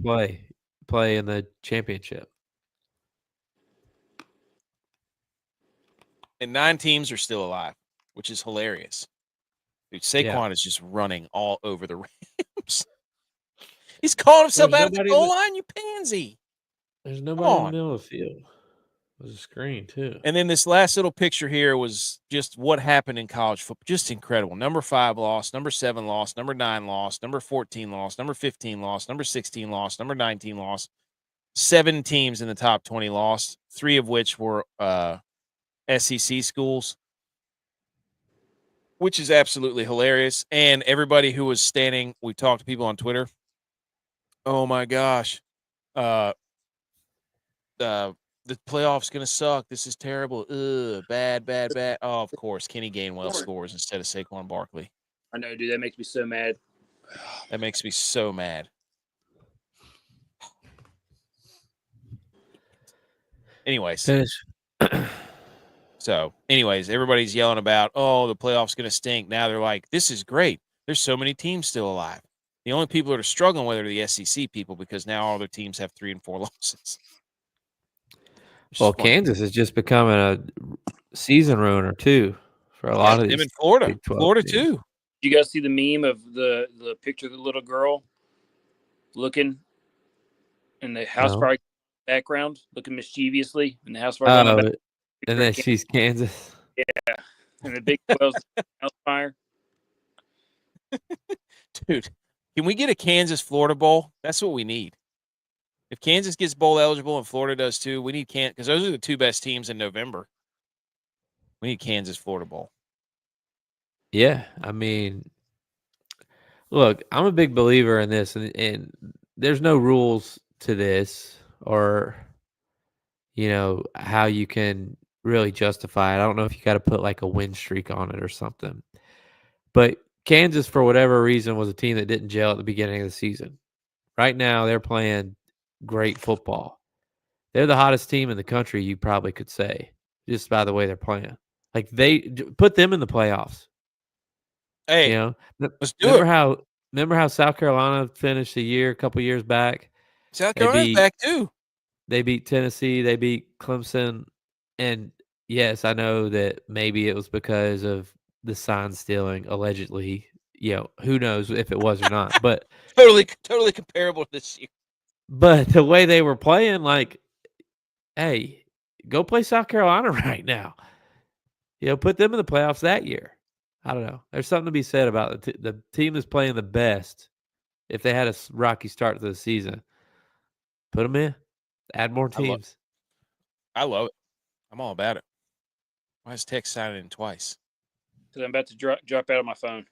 play in the championship. And 9 teams are still alive, which is hilarious. Dude, Saquon is just running all over the Rams. He's calling himself out of the goal line, you pansy. There's nobody in the middle of the field. There's a screen, too. And then this last little picture here was just what happened in college football. Just incredible. Number 5 lost, number 7 lost, number 9 lost, number 14 lost, number 15 lost, number 16 lost, number 19 lost. 7 teams in the top 20 lost, 3 of which were SEC schools, which is absolutely hilarious. And everybody who was standing, we talked to people on Twitter. Oh my gosh. The playoffs going to suck. This is terrible. Ugh, bad. Oh, of course. Kenny Gainwell scores instead of Saquon Barkley. I know, dude. That makes me so mad. That makes me so mad. Anyways. Anyways, everybody's yelling about, oh, the playoffs going to stink. Now they're like, this is great. There's so many teams still alive. The only people that are struggling with are the SEC people because now all their teams have 3 and 4 losses. Well, Kansas is just becoming a season ruiner, too, for a lot of these. Them in Florida. Florida, too. You guys see the meme of the picture of the little girl looking in the house fire background, looking mischievously in the house fire? Oh, and then she's Kansas. Yeah. And the Big 12's house fire. Dude, can we get a Kansas-Florida bowl? That's what we need. If Kansas gets bowl eligible and Florida does too, we need Kansas because those are the 2 best teams in November. We need Kansas-Florida bowl. Yeah, I mean, look, I'm a big believer in this, and there's no rules to this or, how you can really justify it. I don't know if you got to put like a win streak on it or something. But Kansas, for whatever reason, was a team that didn't gel at the beginning of the season. Right now, they're playing great football. They're the hottest team in the country, you probably could say, just by the way they're playing. Like, they put them in the playoffs. Hey, let's do it. Remember how South Carolina finished a couple years back? South Carolina's back too. They beat Tennessee. They beat Clemson. And yes, I know that maybe it was because of the sign stealing, allegedly. Who knows if it was or not. But totally comparable this year. But the way they were playing, like, hey, go play South Carolina right now. put them in the playoffs that year. I don't know. There's something to be said about the team that's playing the best. If they had a rocky start to the season, put them in. Add more teams. I love it. I'm all about it. Why is Tex signing in twice? Because I'm about to drop out of my phone.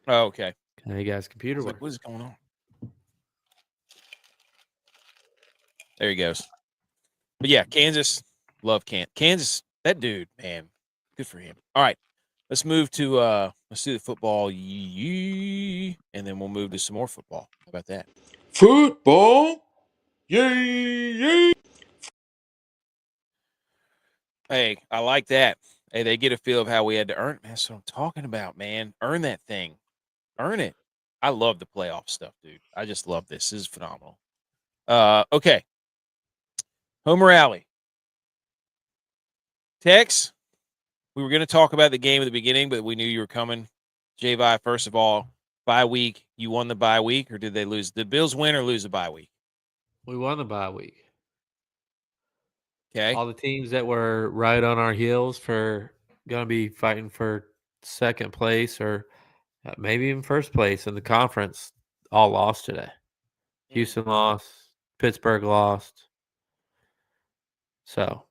Oh, okay. How you guys' computer work? Like, what is going on? There he goes. But yeah, Kansas, love Kansas. That dude, man, good for him. All right, let's move to let's do the football, and then we'll move to some more football. How about that? Football, yay! Hey, I like that. Hey, they get a feel of how we had to earn it. That's what I'm talking about, man. Earn that thing. Earn it. I love the playoff stuff, dude. I just love this. This is phenomenal. Okay. Homer Alley. Tex, we were going to talk about the game at the beginning, but we knew you were coming. J-Vi, first of all, bye week. You won the bye week, or did they lose? Did Bills win or lose the bye week? We won the bye week. Okay. All the teams that were right on our heels for going to be fighting for second place or maybe even first place in the conference all lost today. Houston lost. Pittsburgh lost. So,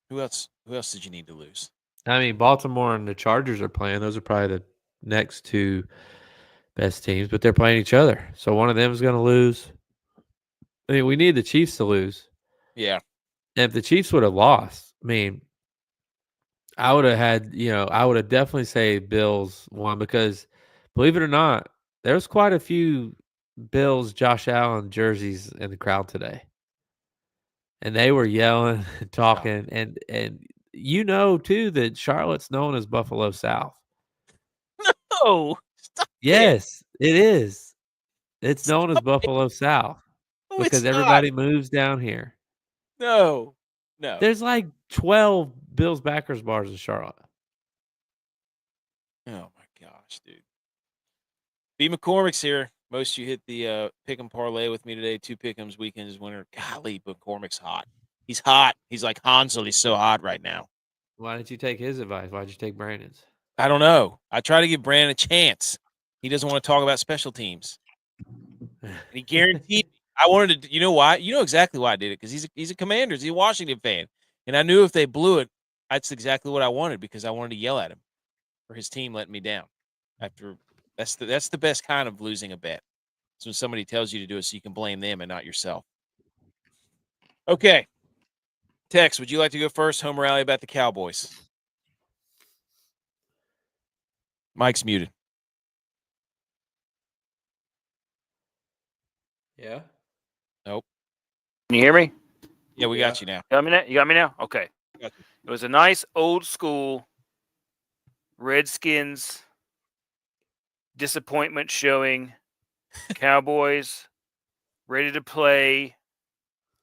Who else did you need to lose? I mean, Baltimore and the Chargers are playing. Those are probably the next two best teams, but they're playing each other. So one of them is going to lose. I mean, we need the Chiefs to lose. Yeah. And if the Chiefs would have lost, I mean, I would have had, I would have definitely say Bills won because, believe it or not, there's quite a few Bills, Josh Allen jerseys in the crowd today. And they were yelling and talking. And too, that Charlotte's known as Buffalo South. Oh, stop Yes, it is. It's Stop known as Buffalo South No, because it's everybody not. moves down here. No. There's like 12 Bills backers bars in Charlotte. Oh my gosh, dude. B. McCormick's here. Most of you hit the pick 'em parlay with me today. 2 pick'ems weekends winner. Golly, McCormick's hot. He's hot. He's like Hansel. He's so hot right now. Why didn't you take his advice? Why'd you take Brandon's? I don't know. I try to give Brandon a chance. He doesn't want to talk about special teams. And he guaranteed I wanted to. You know why? You know exactly why I did it because he's a Commanders. He's a Washington fan, and I knew if they blew it, that's exactly what I wanted because I wanted to yell at him for his team letting me down. After that's the best kind of losing a bet. So when somebody tells you to do it, so you can blame them and not yourself. Okay, Tex, would you like to go first? Home rally about the Cowboys. Mike's muted. Yeah. Nope. Can you hear me? Yeah, we got you now. You got me now? Okay. Got you. It was a nice old school Redskins disappointment showing. Cowboys ready to play,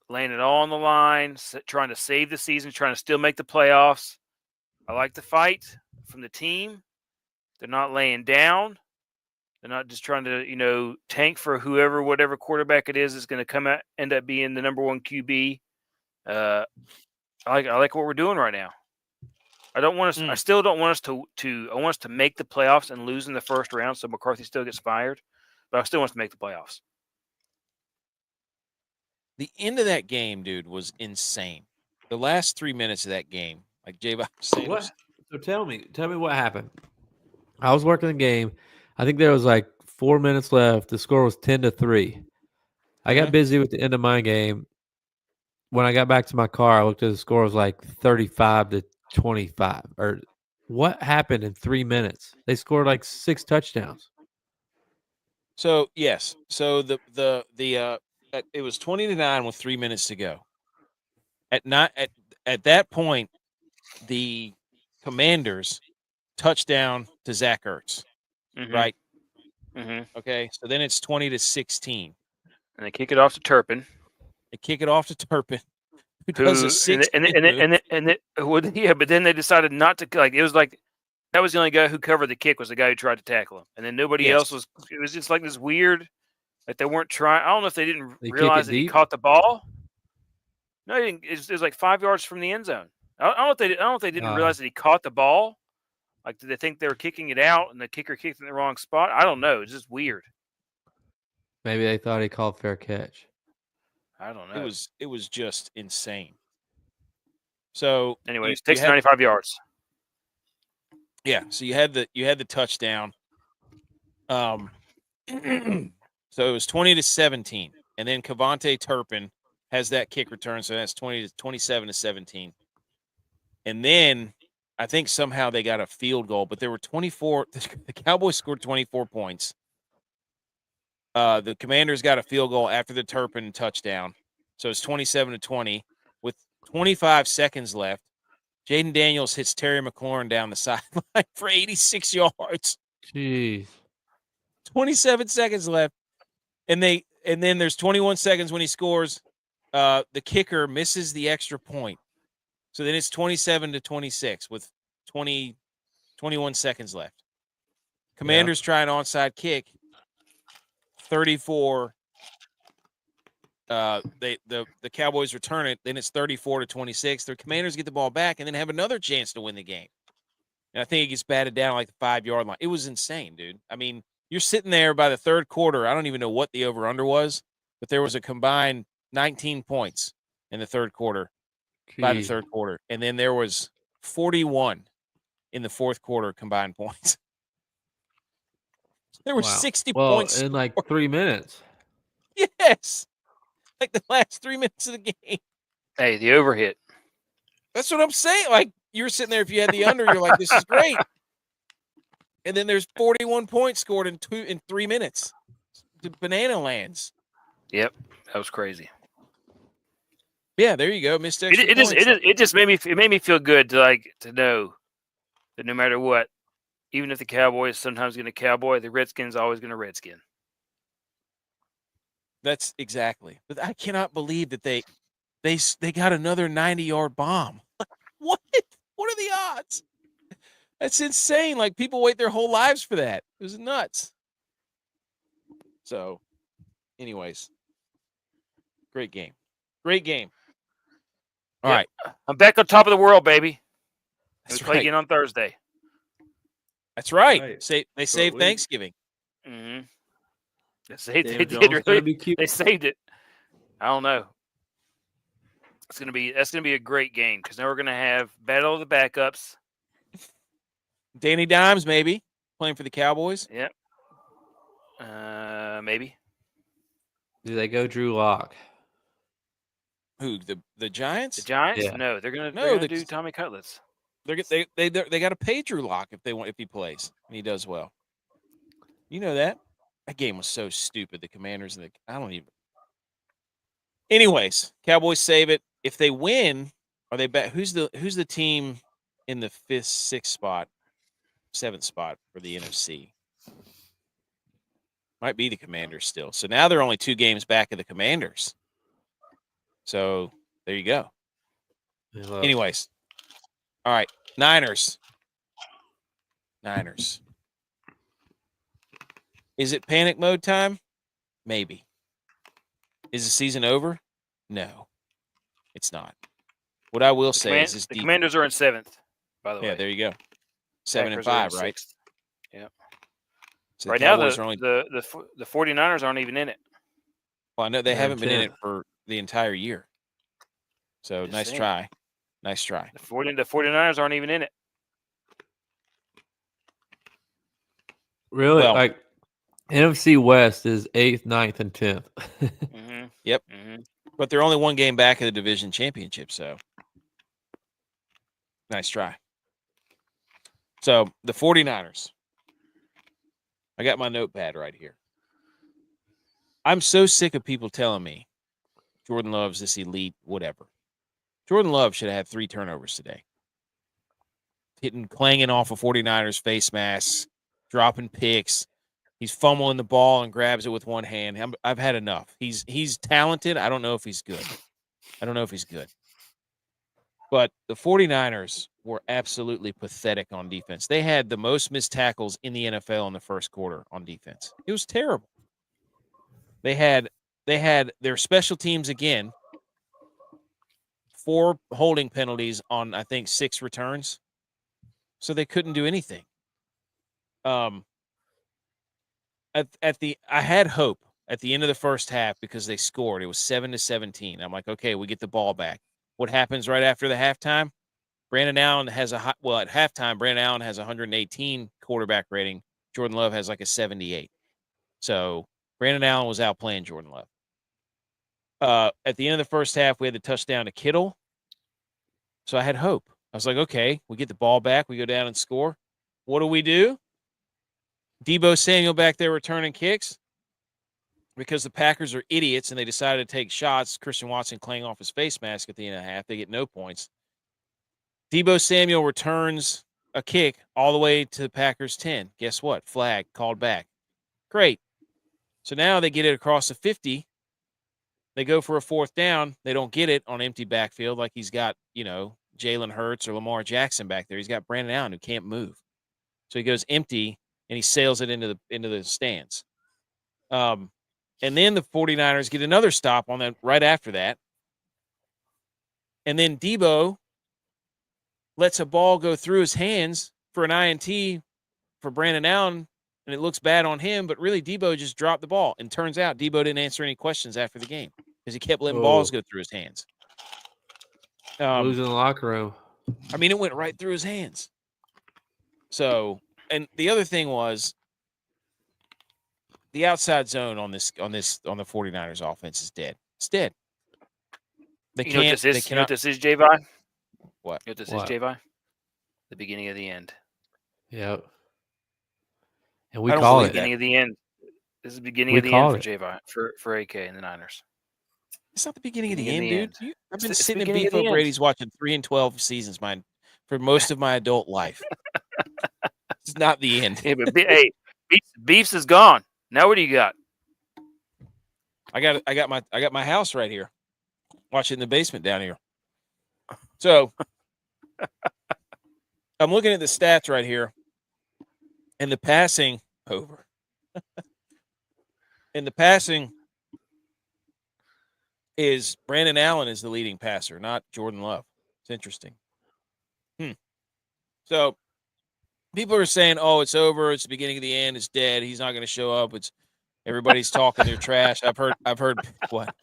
laying it all on the line, trying to save the season, trying to still make the playoffs. I like the fight from the team. They're not laying down. They're not just trying to, tank for whatever quarterback it is going to end up being the number one QB. I like what we're doing right now. I don't want us. I still don't want us I want us to make the playoffs and lose in the first round, so McCarthy still gets fired. But I still want us to make the playoffs. The end of that game, dude, was insane. The last 3 minutes of that game, like Jay was saying. What? So tell me what happened. I was working the game. I think there was like 4 minutes left. The score was 10-3. I got busy with the end of my game. When I got back to my car, I looked at the score. It was like 35-25. Or what happened in 3 minutes? They scored like 6 touchdowns. So yes, so it was 20-9 with 3 minutes to go. At that point, the Commanders touchdown to Zach Ertz, right? Mm-hmm. Okay, so then it's 20-16, and they kick it off to Turpin. They kick it off to Turpin, who does a 6 but then they decided not to. Like it was like that was the only guy who covered the kick was the guy who tried to tackle him, and then nobody else was. It was just like this weird, like they weren't trying. I don't know if they didn't realize that he caught the ball. No, he didn't. It was like 5 yards from the end zone. I don't know if they didn't realize that he caught the ball. Like, did they think they were kicking it out and the kicker kicked in the wrong spot? I don't know. It's just weird. Maybe they thought he called fair catch. I don't know. It was just insane. So anyways, takes 95 yards. Yeah, so you had the touchdown. So it was 20-17, and then Cavante Turpin has that kick return, so that's 27-17. And then I think somehow they got a field goal, but there were 24. The Cowboys scored 24 points. The Commanders got a field goal after the Turpin touchdown, so it's 27-20 with 25 seconds left. Jaden Daniels hits Terry McLaurin down the sideline for 86 yards. Jeez. 27 seconds left. And then there's 21 seconds when he scores. The kicker misses the extra point. So then it's 27-26 with 21 seconds left. Commanders try an onside kick. 34. The Cowboys return it, then it's 34-26. The Commanders get the ball back and then have another chance to win the game. And I think it gets batted down like the 5-yard line. It was insane, dude. I mean, you're sitting there by the third quarter. I don't even know what the over-under was, but there was a combined 19 points in the third quarter by the third quarter. And then there was 41 in the fourth quarter combined points. There were 60 points in like 3 minutes. Yes. Like the last 3 minutes of the game. Hey, the overhit. That's what I'm saying. Like, you're sitting there, if you had the under, you're like, this is great. And then there's 41 points scored in 3 minutes. Banana lands. Yep, that was crazy. Yeah, there you go. Missed extra points. It just made me feel good to know that no matter what, even if the Cowboys sometimes going to Cowboy, the Redskins always going to Redskin. That's exactly. But I cannot believe that they got another 90-yard bomb. What? What are the odds? That's insane. Like, people wait their whole lives for that. It was nuts. So, anyways, great game. Great game. All right. I'm back on top of the world, baby. That's we play again on Thursday. That's right. They saved Thanksgiving. Mm-hmm. They did really. They saved it. I don't know. That's gonna be a great game because now we're gonna have battle of the backups. Danny Dimes maybe playing for the Cowboys. Yep. Maybe. Do they go Drew Lock? Who, the Giants? The Giants? Yeah. No, they're gonna do Tommy Cutlets. They got to pay Drew Lock if he plays and he does well. You know that. That game was so stupid. The Commanders and I don't even. Anyways, Cowboys save it. If they win, are they back? Who's the team in the 5th, 6th spot, 7th spot for the NFC? Might be the Commanders still. So now they're only 2 games back of the Commanders. So there you go. Anyways, all right, Niners. Is it panic mode time? Maybe. Is the season over? No, it's not. What I will say is the Commanders are in 7th, by the way. Yeah, there you go. 7-5, right? Yeah. So right now, the 49ers aren't even in it. Well, I know they haven't been in it for the entire year. So nice try. The 49ers aren't even in it. Really? Well, NFC West is 8th, 9th, and 10th. Mm-hmm. Yep. Mm-hmm. But they're only 1 game back of the division championship, so nice try. So the 49ers. I got my notepad right here. I'm so sick of people telling me Jordan Love's this elite, whatever. Jordan Love should have had 3 turnovers today. Clanging off a 49ers face mask, dropping picks. He's fumbling the ball and grabs it with one hand. I've had enough. He's talented. I don't know if he's good. But the 49ers were absolutely pathetic on defense. They had the most missed tackles in the NFL in the first quarter on defense. It was terrible. They had their special teams again. 4 holding penalties on, I think, 6 returns. So they couldn't do anything. I had hope at the end of the first half because they scored. It was 7-17. I'm like, okay, we get the ball back. What happens right after the halftime? Brandon Allen has at halftime, Brandon Allen has 118 quarterback rating. Jordan Love has like a 78. So Brandon Allen was outplaying Jordan Love. At the end of the first half, we had the touchdown to Kittle. So I had hope. I was like, okay, we get the ball back. We go down and score. What do? Deebo Samuel back there returning kicks because the Packers are idiots and they decided to take shots. Christian Watson clang off his face mask at the end of the half. They get no points. Deebo Samuel returns a kick all the way to the Packers 10. Guess what? Flag called back. Great. So now they get it across the 50. They go for a 4th down. They don't get it on empty backfield like he's got, Jalen Hurts or Lamar Jackson back there. He's got Brandon Allen who can't move. So he goes empty and he sails it into the stands. And then the 49ers get another stop on that right after that. And then Deebo lets a ball go through his hands for an INT for Brandon Allen, and it looks bad on him, but really Deebo just dropped the ball. And turns out Deebo didn't answer any questions after the game because he kept letting balls go through his hands. Losing the locker room. I mean, it went right through his hands. So, and the other thing was the outside zone on the 49ers offense is dead. It's dead. They You know can't. what this is, J-Vi? What? You know what this is, J-Vi? The beginning of the end. Yep. And we I don't call believe it. Beginning of the end. This is the beginning We of the end called for it. J-Vi, for AK and the Niners. It's not the beginning of the Beginning end, of dude. the I've It's been the sitting in beginning of Beef the end. Brady's watching 3 and 12 seasons, for most of my adult life. It's not the end. Yeah, but hey, Beefs is gone. Now what do you got? I got my house right here. Watch it in the basement down here. So I'm looking at the stats right here, and the passing over. And the passing is Brandon Allen is the leading passer, not Jordan Love. It's interesting. So people are saying, "Oh, it's over. It's the beginning of the end. It's dead. He's not going to show up." It's everybody's talking their trash. I've heard what?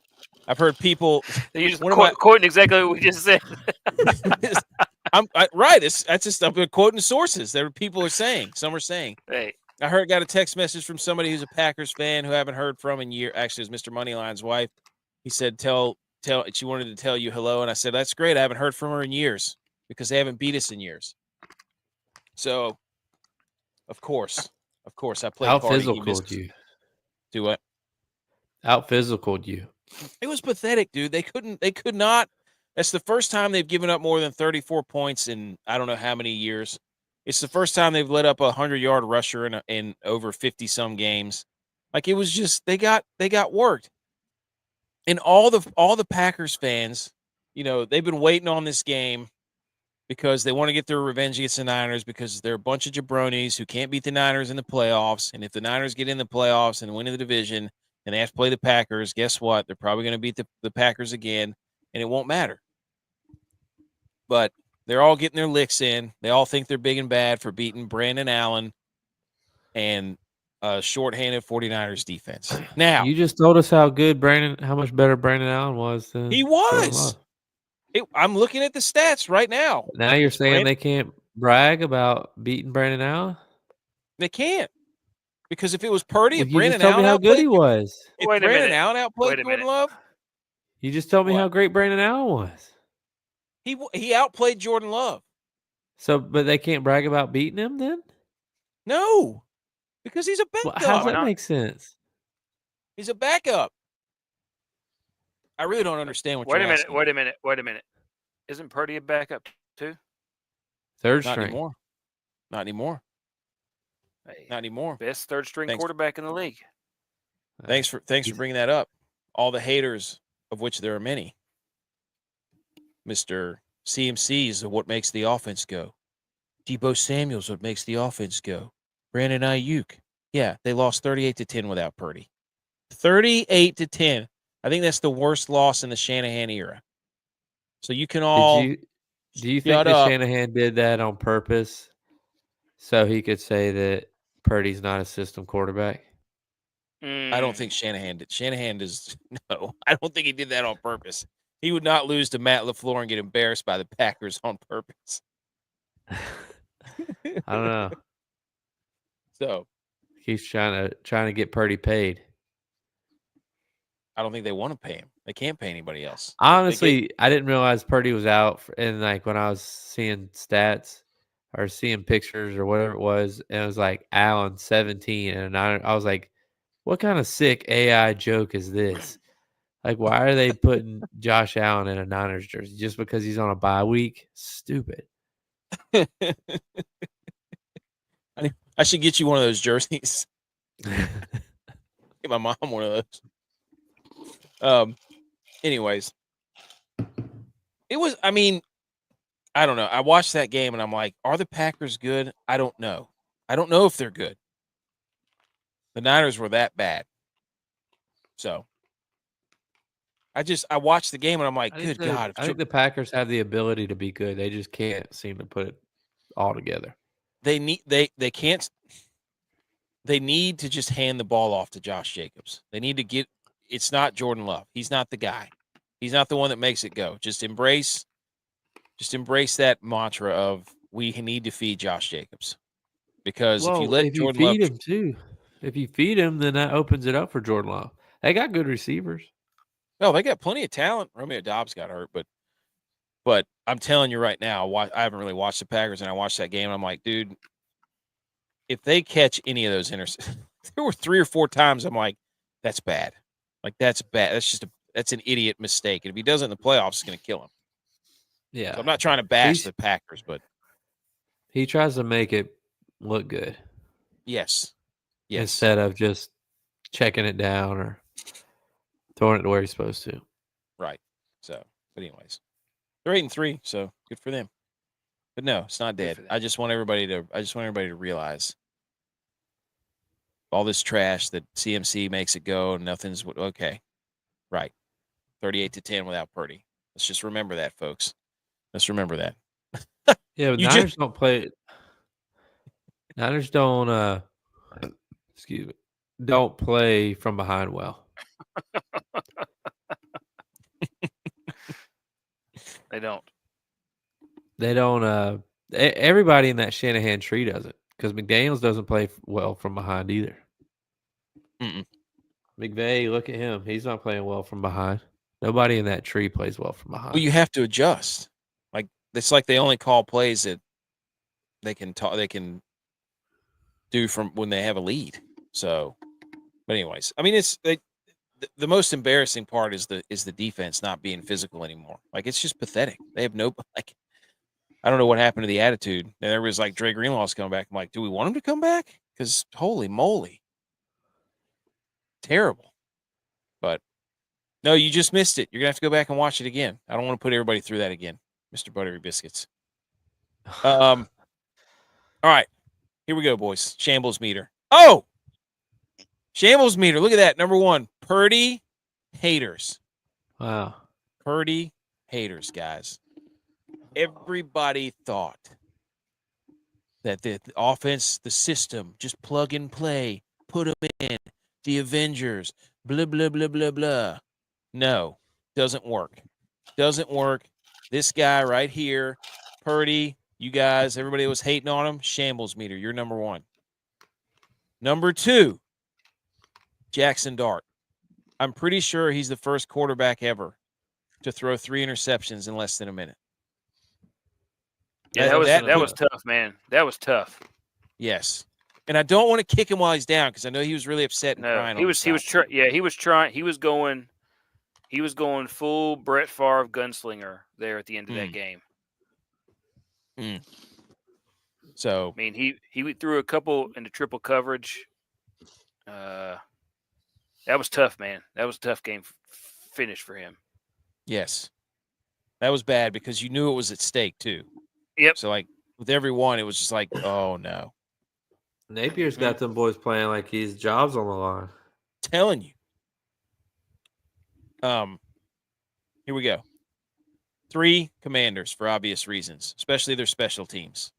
I've heard people. You just quoting exactly what we just said. Right. That's just I'm quoting sources. People are saying. Some are saying. Hey, I got a text message from somebody who's a Packers fan who I haven't heard from in years. Actually, it was Mr. Moneyline's wife. He said, tell. She wanted to tell you hello, and I said, that's great. I haven't heard from her in years because they haven't beat us in years. So, of course, I played Out Cardi. physicaled you. Do what? Out physicaled you. It was pathetic, dude. They could not. That's the first time they've given up more than 34 points in I don't know how many years. It's the first time they've let up a 100-yard rusher in over 50-some games. Like it was just they got worked. And all the Packers fans, they've been waiting on this game because they want to get their revenge against the Niners because they're a bunch of jabronis who can't beat the Niners in the playoffs. And if the Niners get in the playoffs and win the division and they have to play the Packers, guess what? They're probably going to beat the Packers again, and it won't matter. But they're all getting their licks in. They all think they're big and bad for beating Brandon Allen and a shorthanded 49ers defense. Now, you just told us how much better Brandon Allen was than he Jordan was. Love. I'm looking at the stats right now. Now you're saying they can't brag about beating Brandon Allen? They can't. Because if it was Purdy, if You Brandon just told Allen me how good he was. If Wait a Brandon minute. Allen outplayed Wait a Jordan minute. Love, You just told me What? how great Brandon Allen was. he outplayed Jordan Love. So, but they can't brag about beating him then? No, because he's a Well, backup. how does Why that not? make sense? He's a backup. I really don't understand what Wait you're a asking. minute. Isn't Purdy a backup too? Third Not string. anymore. Not anymore. Hey, Not anymore. best third string Thanks. quarterback in the league. Thanks for bringing that up. All the haters, of which there are many. Mr. CMC is what makes the offense go. Deebo Samuel's what makes the offense go. Brandon Ayuk. Yeah, they lost 38-10 without Purdy. 38-10. I think that's the worst loss in the Shanahan era. So you can all Do you think shut that up. Shanahan did that on purpose so he could say that Purdy's not a system quarterback? I don't think Shanahan did. Shanahan does no. I don't think he did that on purpose. He would not lose to Matt LaFleur and get embarrassed by the Packers on purpose. I don't know. So He's trying to get Purdy paid. I don't think they want to pay him. They can't pay anybody else. Honestly, I didn't realize Purdy was out, and like when I was seeing stats or seeing pictures or whatever it was, and it was like Allen 17, and I was like, what kind of sick AI joke is this? Like, why are they putting Josh Allen in a Niners jersey just because he's on a bye week? Stupid. I should get you one of those jerseys. Get my mom one of those. Anyways, it was. I mean, I don't know. I watched that game and I'm like, are the Packers good? I don't know. I don't know if they're good. The Niners were that bad. So I watched the game and I'm like, good God. I think the Packers have the ability to be good. They just can't seem to put it all together. They need to just hand the ball off to Josh Jacobs. They need to get. It's not Jordan Love. He's not the guy. He's not the one that makes it go. Just embrace that mantra of we need to feed Josh Jacobs. Because if you let Jordan Love him too, if you feed him, then that opens it up for Jordan Love. They got good receivers. No, they got plenty of talent. Romeo Doubs got hurt, but I'm telling you right now, I haven't really watched the Packers, and I watched that game, and I'm like, dude, if they catch any of those interceptions, there were 3 or 4 times I'm like, that's bad. Like, that's bad. That's an idiot mistake. And if he does it in the playoffs, it's going to kill him. Yeah. So I'm not trying to bash the Packers, but he tries to make it look good. Yes. Instead of just checking it down or throwing it to where he's supposed to. Right. So, but anyways, they're 8-3, so good for them. But no, it's not dead. I just want everybody to realize all this trash that CMC makes it go and nothing's okay. Right. 38-10 without Purdy. Let's just remember that, folks. Let's remember that. Yeah, but Niners don't play. Niners don't. Excuse me. Don't play from behind well. They don't. They don't. Everybody in that Shanahan tree doesn't, because McDaniels doesn't play well from behind either. McVay, look at him. He's not playing well from behind. Nobody in that tree plays well from behind. Well, you have to adjust. Like it's like they only call plays that they can do from when they have a lead. So, but anyways, I mean, the most embarrassing part is the defense not being physical anymore. Like it's just pathetic. They have no like. I don't know what happened to the attitude. And there was like Dre Greenlaw's coming back. I'm like, do we want him to come back? Because holy moly, terrible. But no, you just missed it. You're gonna have to go back and watch it again. I don't want to put everybody through that again, Mr. Buttery Biscuits. All right, here we go, boys. Shambles meter. Oh, shambles meter. Look at that. Number 1, Purdy haters. Wow, Purdy haters, guys. Everybody thought that the offense, the system, just plug and play, put them in, the Avengers, blah, blah, blah, blah, blah. No, doesn't work. Doesn't work. This guy right here, Purdy, you guys, everybody was hating on him, shambles meter. You're number 1. Number 2, Jackson Dart. I'm pretty sure he's the first quarterback ever to throw 3 interceptions in less than a minute. Yeah, that was tough, man. That was tough. Yes, and I don't want to kick him while he's down because I know he was really upset and crying. He was trying. He was going full Brett Favre gunslinger there at the end of that game. So I mean, he threw a couple into triple coverage. That was tough, man. That was a tough game finish for him. Yes, that was bad because you knew it was at stake too. Yep. So like with everyone, it was just like, oh no. Napier's got them boys playing like his job's on the line. Telling you. Here we go. 3 Commanders for obvious reasons, especially their special teams.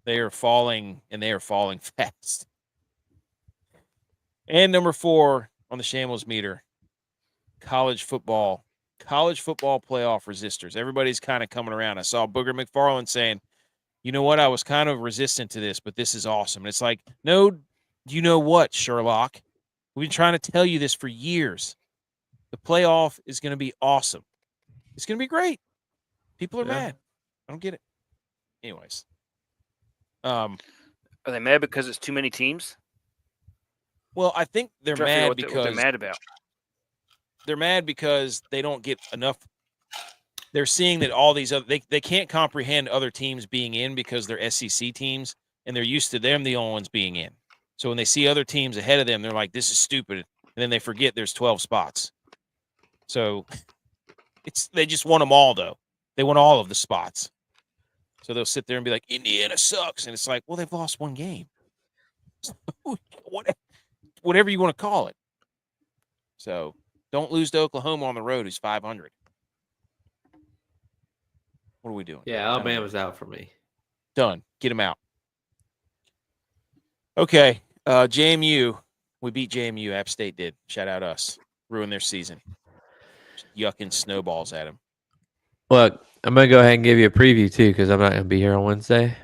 They are falling, and they are falling fast. And number 4 on the shambles-o-meter, college football playoff resistors. Everybody's kind of coming around. I saw Booger McFarland saying, you know what? I was kind of resistant to this, but this is awesome. And it's like, no, you know what, Sherlock? We've been trying to tell you this for years. The playoff is going to be awesome. It's going to be great. People are mad. I don't get it. Anyways. Are they mad because it's too many teams? Well, I think they're mad what they're mad about. They're mad because they don't get enough. They're seeing that all these other they can't comprehend other teams being in because they're SEC teams, and they're used to them the only ones being in. So when they see other teams ahead of them, they're like, "This is stupid," and then they forget there's 12 spots. So they just want them all, though. They want all of the spots. So they'll sit there and be like, "Indiana sucks," and it's like, well, they've lost one game. Whatever you want to call it. So don't lose to Oklahoma on the road, who's 500. What are we doing? Yeah, Alabama's out for me. Done. Get him out. Okay. JMU. We beat JMU. App State did. Shout out us. Ruined their season. Just yucking snowballs at him. Look, I'm going to go ahead and give you a preview, too, because I'm not going to be here on Wednesday.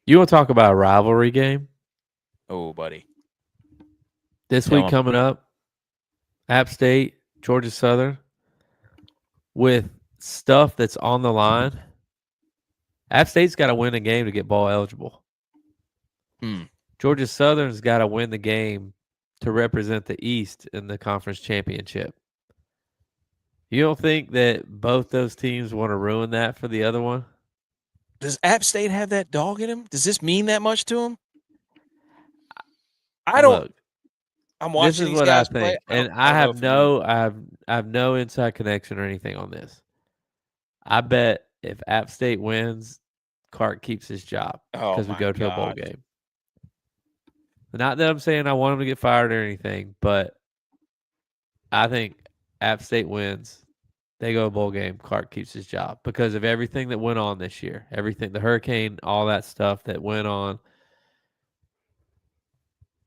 You want to talk about a rivalry game? Oh, buddy. This week coming up, App State, Georgia Southern, with stuff that's on the line. App State's got to win a game to get bowl eligible. Georgia Southern's got to win the game to represent the East in the conference championship. You don't think that both those teams want to ruin that for the other one? Does App State have that dog in him? Does this mean that much to him? I don't. Look, I'm watching this is these what guys I think, play. and I have no inside connection or anything on this. I bet if App State wins, Clark keeps his job because we go to a bowl game. Not that I'm saying I want him to get fired or anything, but I think App State wins. They go to a bowl game. Clark keeps his job because of everything that went on this year. Everything, the hurricane, all that stuff that went on.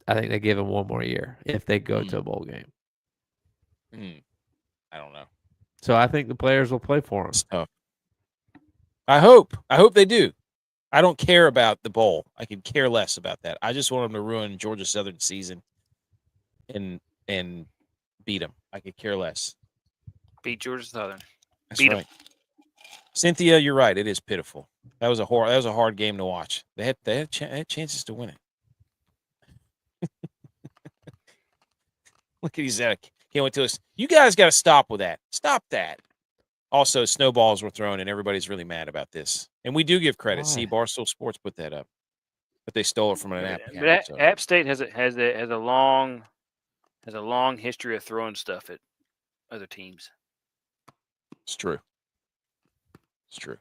I think they give him one more year if they go to a bowl game. I don't know. So I think the players will play for him. It's tough. I hope they do. I don't care about the bowl. I could care less about that. I just want them to ruin Georgia Southern's season and beat them. I could care less. Beat Georgia Southern. That's right. Cynthia, you're right. It is pitiful. That was a hard game to watch. They had chances to win it. Look at these. Can't wait till this. You guys got to stop with that. Stop that. Also, snowballs were thrown, and everybody's really mad about this. And we do give credit. Why? See, Barstool Sports put that up, but they stole it from an app. But App State has a long history of throwing stuff at other teams. It's true. It's true.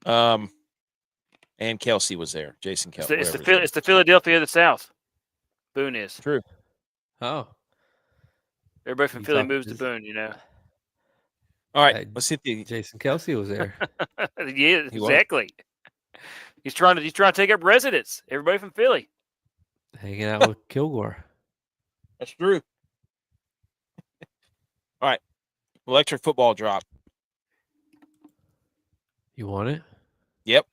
And Kelsey was there. Jason Kelsey. It's the Philadelphia of the South. Boone is true. Oh, everybody from Philly moves to Boone. You know. All right, let's hit the Jason Kelsey was there. Yeah, exactly. He's trying to take up residence. Everybody from Philly hanging out with Kilgore. That's true. All right, electric football drop. You want it? Yep.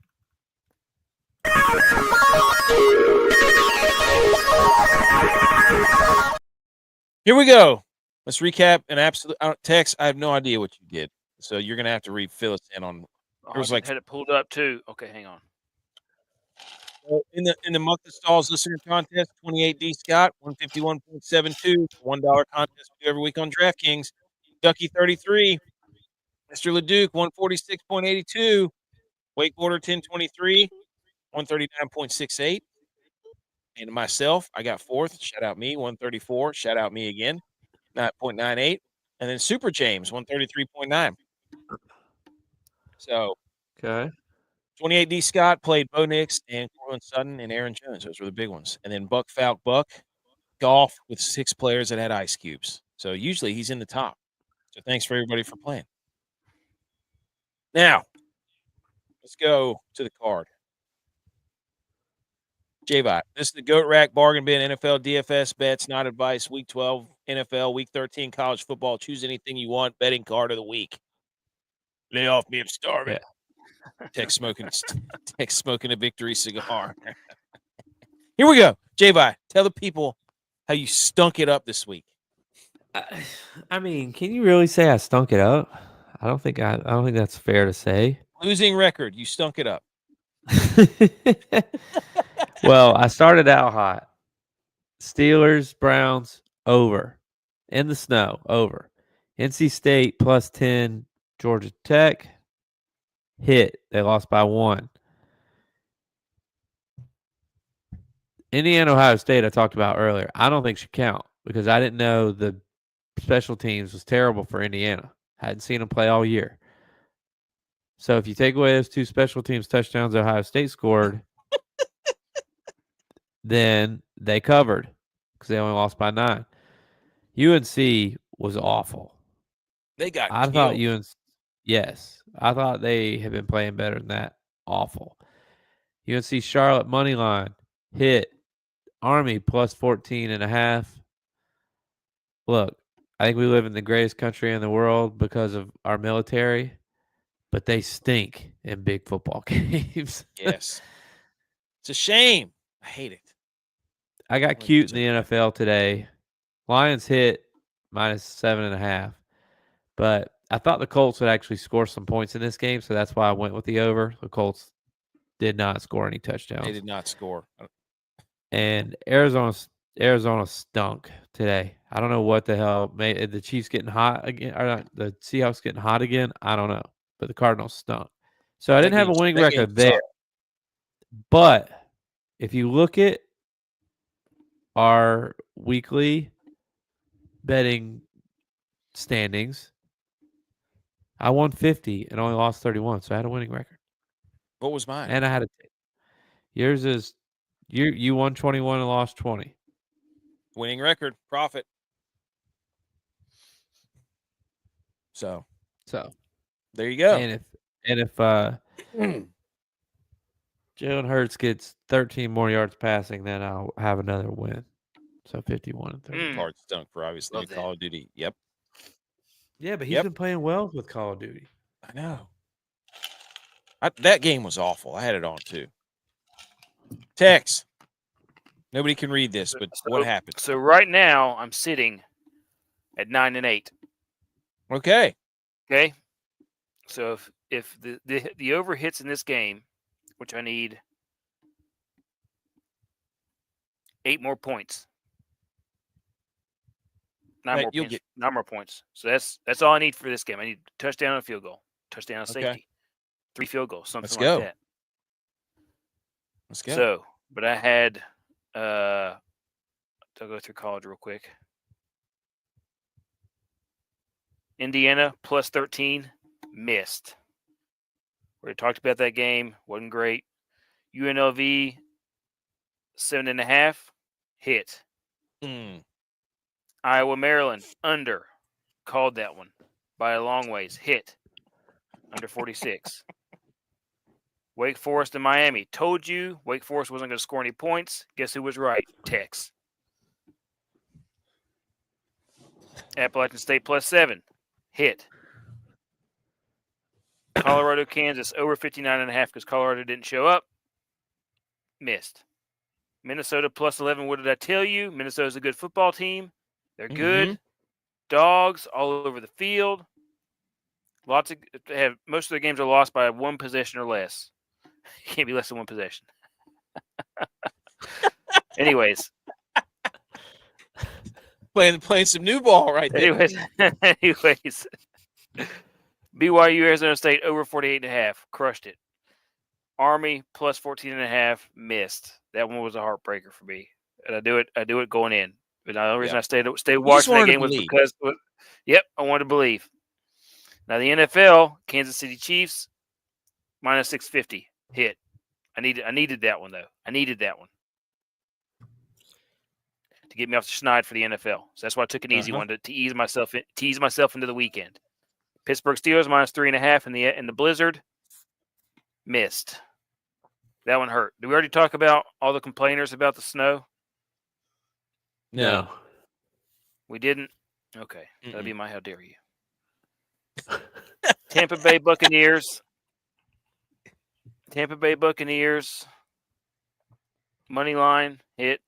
Here we go. Let's recap an absolute Tex. I have no idea what you did, so you're gonna have to fill us in on. There was had it pulled up too. Okay, hang on. In the month of stalls listener contest, 28D Scott 151.72, $1 contest we do every week on DraftKings. Ducky 33, Mr. Leduc 146.82, Wakeboarder 1023, 139.68. And myself, I got fourth. Shout out me, 134. Shout out me again, 9.98. And then Super James, 133.9. So, okay. 28D Scott played Bo Nix and Cortland Sutton and Aaron Jones. Those were the big ones. And then Buck Falk Buck, golf with 6 players that had ice cubes. So usually he's in the top. So thanks for everybody for playing. Now, let's go to the card. J-Bot, this is the Goat Rack Bargain Bin NFL DFS bets, not advice. Week 12 NFL, Week 13 college football. Choose anything you want. Betting card of the week. Lay off me, I'm starving. Yeah. Text smoking a victory cigar. Here we go. J-Bot, tell the people how you stunk it up this week. I mean, can you really say I stunk it up? I don't think that's fair to say. Losing record, you stunk it up. Well, I started out hot. Steelers, Browns, over. In the snow, over. NC State +10, Georgia Tech, hit. They lost by 1. Indiana, Ohio State, I talked about earlier. I don't think should count because I didn't know the special teams was terrible for Indiana. Hadn't seen them play all year. So if you take away those 2 special teams touchdowns Ohio State scored, then they covered because they only lost by 9. UNC was awful. They got I killed. thought UNC, yes. I thought they had been playing better than that. Awful. UNC Charlotte money line hit. Army +14.5. Look, I think we live in the greatest country in the world because of our military, but they stink in big football games. Yes. It's a shame. I hate it. I got cute in the NFL today. Lions hit -7.5. But I thought the Colts would actually score some points in this game, so that's why I went with the over. The Colts did not score any touchdowns. They did not score. And Arizona stunk today. I don't know what the hell made the Chiefs getting hot again, or not, the Seahawks getting hot again. I don't know, but the Cardinals stunk. So I didn't have a winning record there. But if you look at our weekly betting standings, I won 50 and only lost 31, so I had a winning record. What was mine? And I had yours is you won 21 and lost 20. Winning record, profit. So there you go. And if Jalen Hurts gets 13 more yards passing, then I'll have another win. So 51 and 30. Card stunk for obviously Call of Duty. Yep. Yeah, but he's been playing well with Call of Duty. I know. That game was awful. I had it on too. Tex. Nobody can read this, but what happened? So right now I'm sitting at 9-8. Okay. Okay. So if the over hits in this game, which I need 8 more points. 9 more points. So that's all I need for this game. I need a touchdown and a field goal. Touchdown and safety. 3 field goals, something like that. Let's go. So, but I had I'll go through college real quick. Indiana +13, missed. We already talked about that game. Wasn't great. UNLV 7.5, hit. Iowa, Maryland, under. Called that one by a long ways. Hit. Under 46. Wake Forest and Miami. Told you Wake Forest wasn't going to score any points. Guess who was right? Tex. Appalachian State +7. Hit. Colorado, Kansas over 59.5 because Colorado didn't show up. Missed. Minnesota +11. What did I tell you? Minnesota's a good football team. They're good. Dogs all over the field. Most of their games are lost by 1 possession or less. It can't be less than 1 possession. Anyways. Playing some new ball right there. Anyways. BYU, Arizona State over 48.5. Crushed it. Army +14.5. Missed. That one was a heartbreaker for me. And I do it going in. But the only reason I stayed watching that game was because I wanted to believe. Now the NFL, Kansas City Chiefs, -650. Hit. I needed that one though. I needed that one to get me off the schneid for the NFL. So that's why I took an easy one to ease myself into the weekend. Pittsburgh Steelers minus 3.5 in the blizzard. Missed. That one hurt. Did we already talk about all the complainers about the snow? No. We didn't? Okay. That'd be my how dare you. Tampa Bay Buccaneers. Money line hit.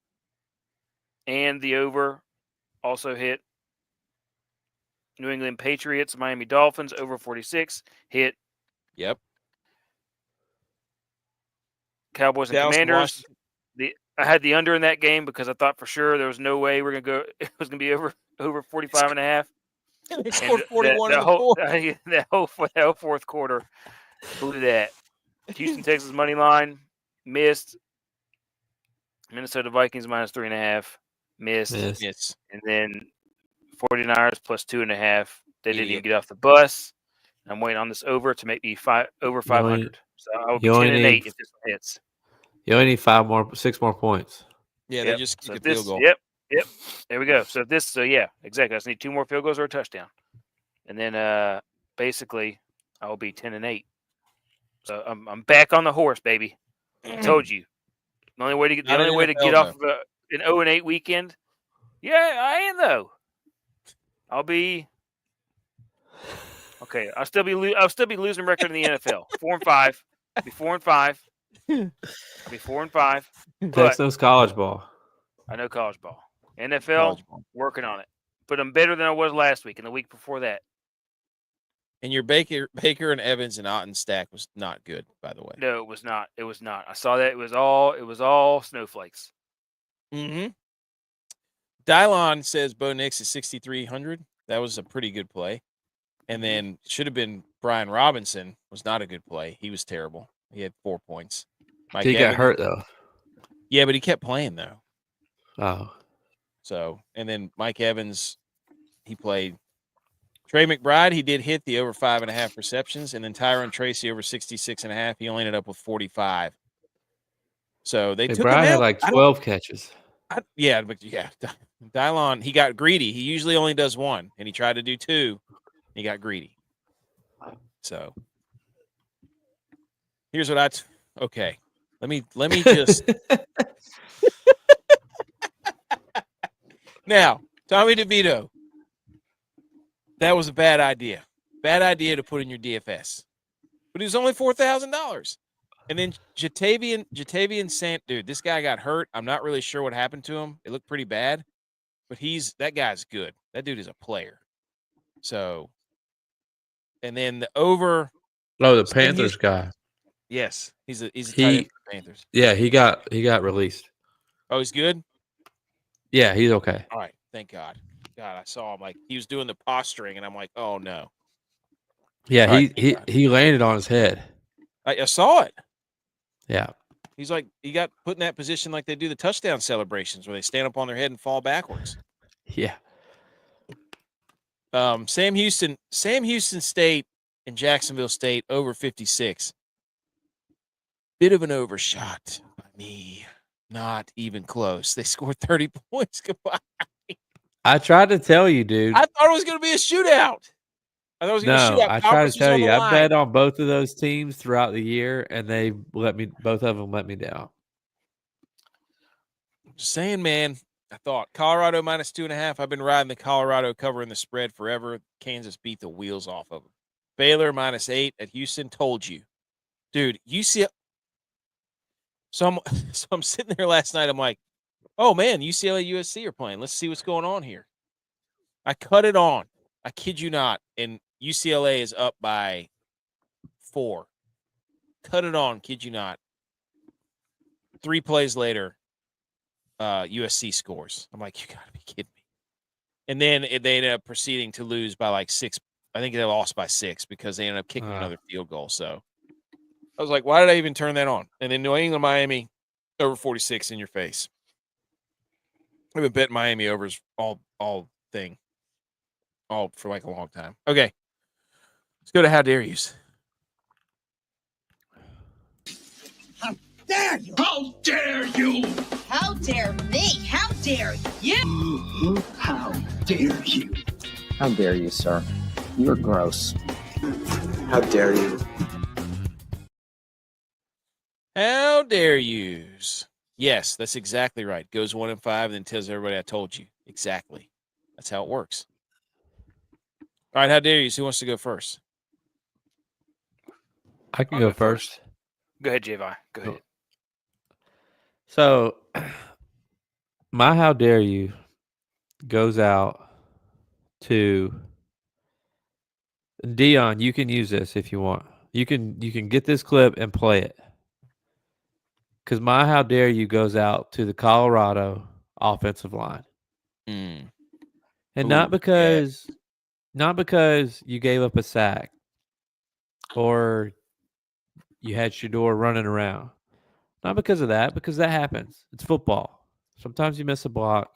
And the over also hit. New England Patriots, Miami Dolphins, over 46, hit. Yep. Cowboys and Dallas, Commanders. I had the under in that game because I thought for sure there was no way we're gonna go. It was gonna be over 45.5. They scored 41 in the fourth. That whole fourth quarter blew that. Houston, Texas money line missed. Minnesota Vikings minus 3.5 missed. Yes. And then 49ers plus 2.5. They didn't even get off the bus. I'm waiting on this over to make me over 500. So I will be 10-8 if this one hits. You only need 6 more points. Yeah, they just kicked a field goal. Yep. There we go. So yeah, exactly. I just need 2 more field goals or a touchdown. And then basically I will be 10-8. So I'm back on the horse, baby. I told you. The only way to get off of an 0-8 weekend. Yeah, I am though. I'll be okay. I'll still be losing record in the NFL. 4-5. I'll be 4-5. I'll be 4-5. Texas college ball. I know college ball. NFL, working on it. But I'm better than I was last week and the week before that. And your Baker and Evans and Otten stack was not good, by the way. No, it was not. It was not. I saw that. It was all snowflakes. Mm-hmm. DYLON says Bo Nix is 6,300. That was a pretty good play. And then should have been Brian Robinson was not a good play. He was terrible. He had 4 points. He got hurt though. Yeah, but he kept playing though. Oh. So, and then Mike Evans, he played. Trey McBride, he did hit the over 5.5 receptions, and then Tyron Tracy over 66.5. He only ended up with 45. So they took him out. Had like 12 catches. DYLON, he got greedy. He usually only does 1, and he tried to do 2. He got greedy. So here's what okay. Let me just now, Tommy DeVito. That was a bad idea. Bad idea to put in your DFS. But it was only $4,000. And then Jatavian dude, this guy got hurt. I'm not really sure what happened to him. It looked pretty bad. But that guy's good. That dude is a player. So, and then the over. Oh, the Panthers guy. Yes. He's a tight end for the Panthers. Yeah, he got released. Oh, he's good? Yeah, he's okay. All right. Thank God. God, I saw him like he was doing the posturing, and I'm like, oh no. Yeah, he landed on his head. I saw it. Yeah. He's like he got put in that position like they do the touchdown celebrations where they stand up on their head and fall backwards. Yeah. Sam Houston State and Jacksonville State over 56. Bit of an overshot by me. Not even close. They scored 30 points combined. I tried to tell you, dude. I thought it was going to be a shootout. I thought it was going to shoot out. I tried to tell you. I line. bet on both of those teams throughout the year, and both of them let me down. Just saying, man. I thought Colorado minus 2.5. I've been riding the Colorado covering the spread forever. Kansas beat the wheels off of them. Baylor minus 8 at Houston. Told you, dude. UCLA. So I'm sitting there last night. I'm like, oh man, UCLA USC are playing. Let's see what's going on here. I cut it on. I kid you not. And UCLA is up by 4. Cut it on. Kid you not. 3 plays later, USC scores. I'm like, you got to be kidding me. And then they ended up proceeding to lose by like 6. I think they lost by 6 because they ended up kicking another field goal. So I was like, why did I even turn that on? And then New England, Miami, over 46 in your face. I've been betting Miami overs all for like a long time. Okay. Let's go to how dare yous. How dare you? How dare you? How dare me? How dare you? How dare you? How dare you, sir? You're gross. How dare you? How dare yous? Yes, that's exactly right. Goes 1-5, and then tells everybody I told you. Exactly. That's how it works. All right, how dare you? Who wants to go first? I can I'll go go first. Go ahead, J-Vi. Go ahead. So, my how dare you goes out to Dion. You can use this if you want. You can get this clip and play it. Because my how dare you goes out to the Colorado offensive line. Mm. And Ooh, not because you gave up a sack or you had Shador running around. Not because of that, because that happens. It's football. Sometimes you miss a block.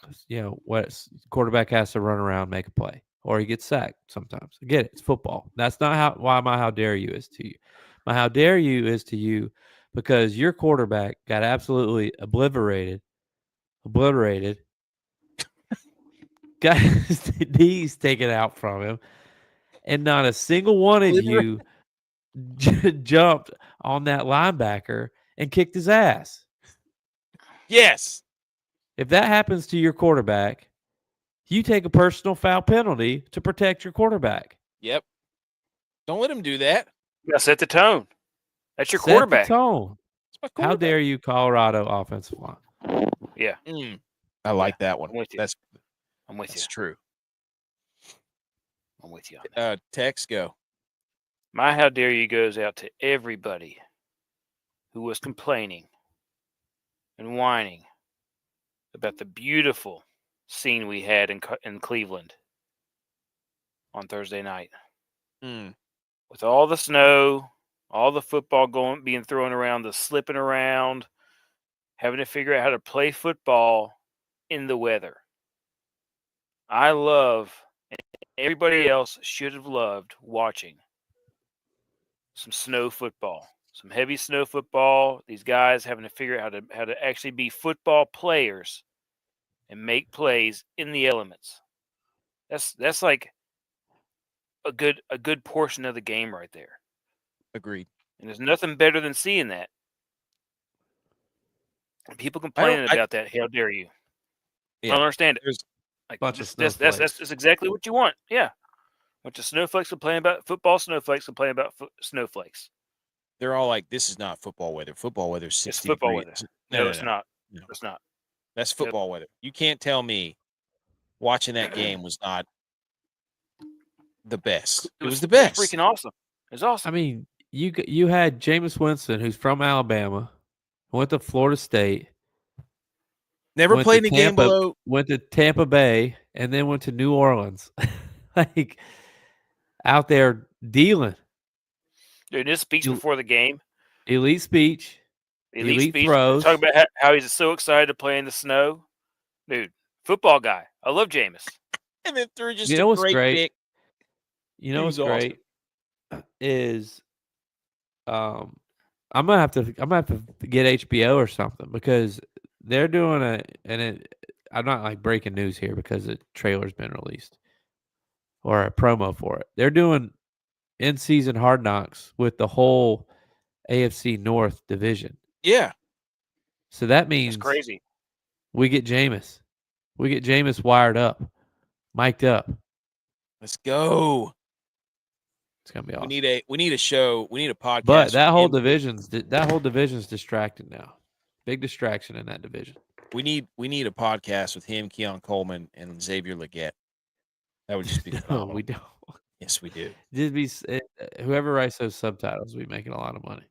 Quarterback has to run around, make a play, or he gets sacked sometimes. I get it. It's football. That's not why my how dare you is to you. My how dare you is to you because your quarterback got absolutely obliterated. Got his knees taken out from him, and not a single one of you jumped on that linebacker and kicked his ass. Yes. If that happens to your quarterback, you take a personal foul penalty to protect your quarterback. Yep. Don't let him do that. Now set the tone. That's your Set quarterback. the tone. It's my How quarterback. dare you, Colorado offensive line? Yeah, I like that one. I'm with you. I'm with you. That's true. I'm with you on that. Tex, go. My how dare you goes out to everybody who was complaining and whining about the beautiful scene we had in Cleveland on Thursday night. With all the snow, all the football being thrown around, the slipping around, having to figure out how to play football in the weather. I love, and everybody else should have loved watching some snow football, some heavy snow football. These guys having to figure out how to actually be football players and make plays in the elements. That's like a good portion of the game right there. Agreed. And there's nothing better than seeing that. And people complaining about that. How dare you? Yeah. I don't understand it. There's like bunch of that's snowflakes. exactly what you want. Yeah. Bunch of snowflakes complaining about football, snowflakes complaining about snowflakes. They're all like, this is not football weather. Football weather is 60 It's football degrees. weather. No, It's not. No. It's not. That's football weather. You can't tell me watching that game was not the best. It was the best. It was freaking awesome. It was awesome. I mean, you had Jameis Winston, who's from Alabama, went to Florida State. Never played in a game below. Went to Tampa Bay and then went to New Orleans. Like out there dealing. Dude, his speech before the game. Elite speech. Elite speech. throws. Talking about how he's so excited to play in the snow. Dude, football guy. I love Jameis. And then threw just You know what's great great? pick. You know what's great is I'm gonna have to get HBO or something because they're doing I'm not like breaking news here because the trailer's been released or a promo for it. They're doing in-season Hard Knocks with the whole AFC North division. Yeah. So that means it's crazy. We get Jameis. We get Jameis wired up, mic'd up. Let's go. It's gonna be awesome. We need a show. We need a podcast. But that whole division's distracted now. Big distraction in that division. We need a podcast with him, Keon Coleman, and Xavier Legette. That would just be phenomenal. No, we don't. Yes, we do. Just be whoever writes those subtitles will be making a lot of money.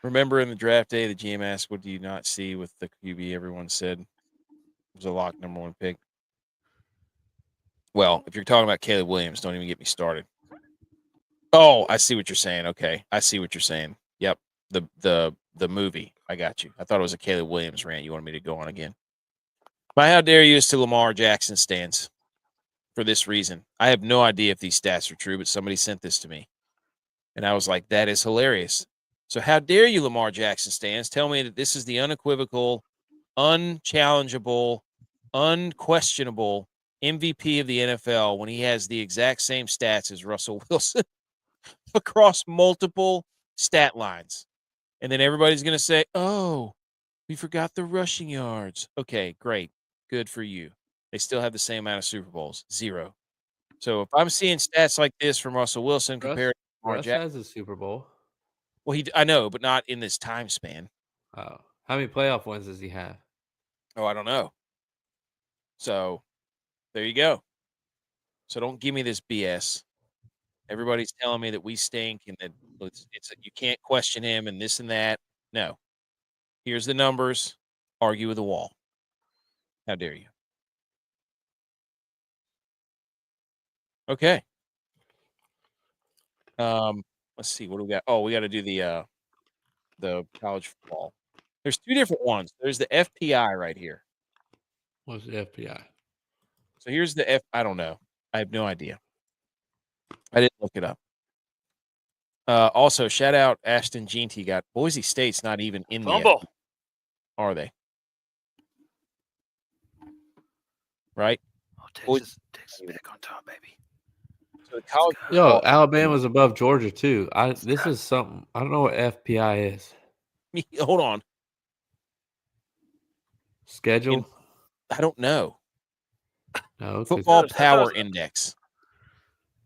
Remember in the draft day, the GM asked, "What do you not see with the QB?" Everyone said it was a lock number 1 pick. Well, if you're talking about Caleb Williams, don't even get me started. Oh, I see what you're saying. Okay, I see what you're saying. Yep, the movie. I got you. I thought it was a Caleb Williams rant. You wanted me to go on again. My how dare you is to Lamar Jackson stands for this reason. I have no idea if these stats are true, but somebody sent this to me, and I was like, that is hilarious. So how dare you, Lamar Jackson stands, tell me that this is the unequivocal, unchallengeable, unquestionable MVP of the NFL when he has the exact same stats as Russell Wilson across multiple stat lines. And then everybody's going to say, oh, we forgot the rushing yards. Okay, great. Good for you. They still have the same amount of Super Bowls, 0. So if I'm seeing stats like this from Russell Wilson compared to Lamar Russ Jackson, has a Super Bowl. well, I know, but not in this time span. Oh, how many playoff wins does he have? Oh, I don't know. So there you go. So don't give me this BS. Everybody's telling me that we stink and that you can't question him and this and that. No. Here's the numbers. Argue with the wall. How dare you? Okay. Let's see. What do we got? Oh, we got to do the college football. There's 2 different ones. There's the FPI right here. What's the FBI? So here's the I don't know. I have no idea. I didn't look it up. Also, shout out Ashton Jeanty got Boise State's not even in the Fumble. are they? Right? Oh, Boise- Texas back on top, baby. So the college Yo, football- Alabama's above Georgia too. This is something. I don't know what FPI is. hold on. Schedule? I don't know. No, 'cause- Football I thought it Power was- Index.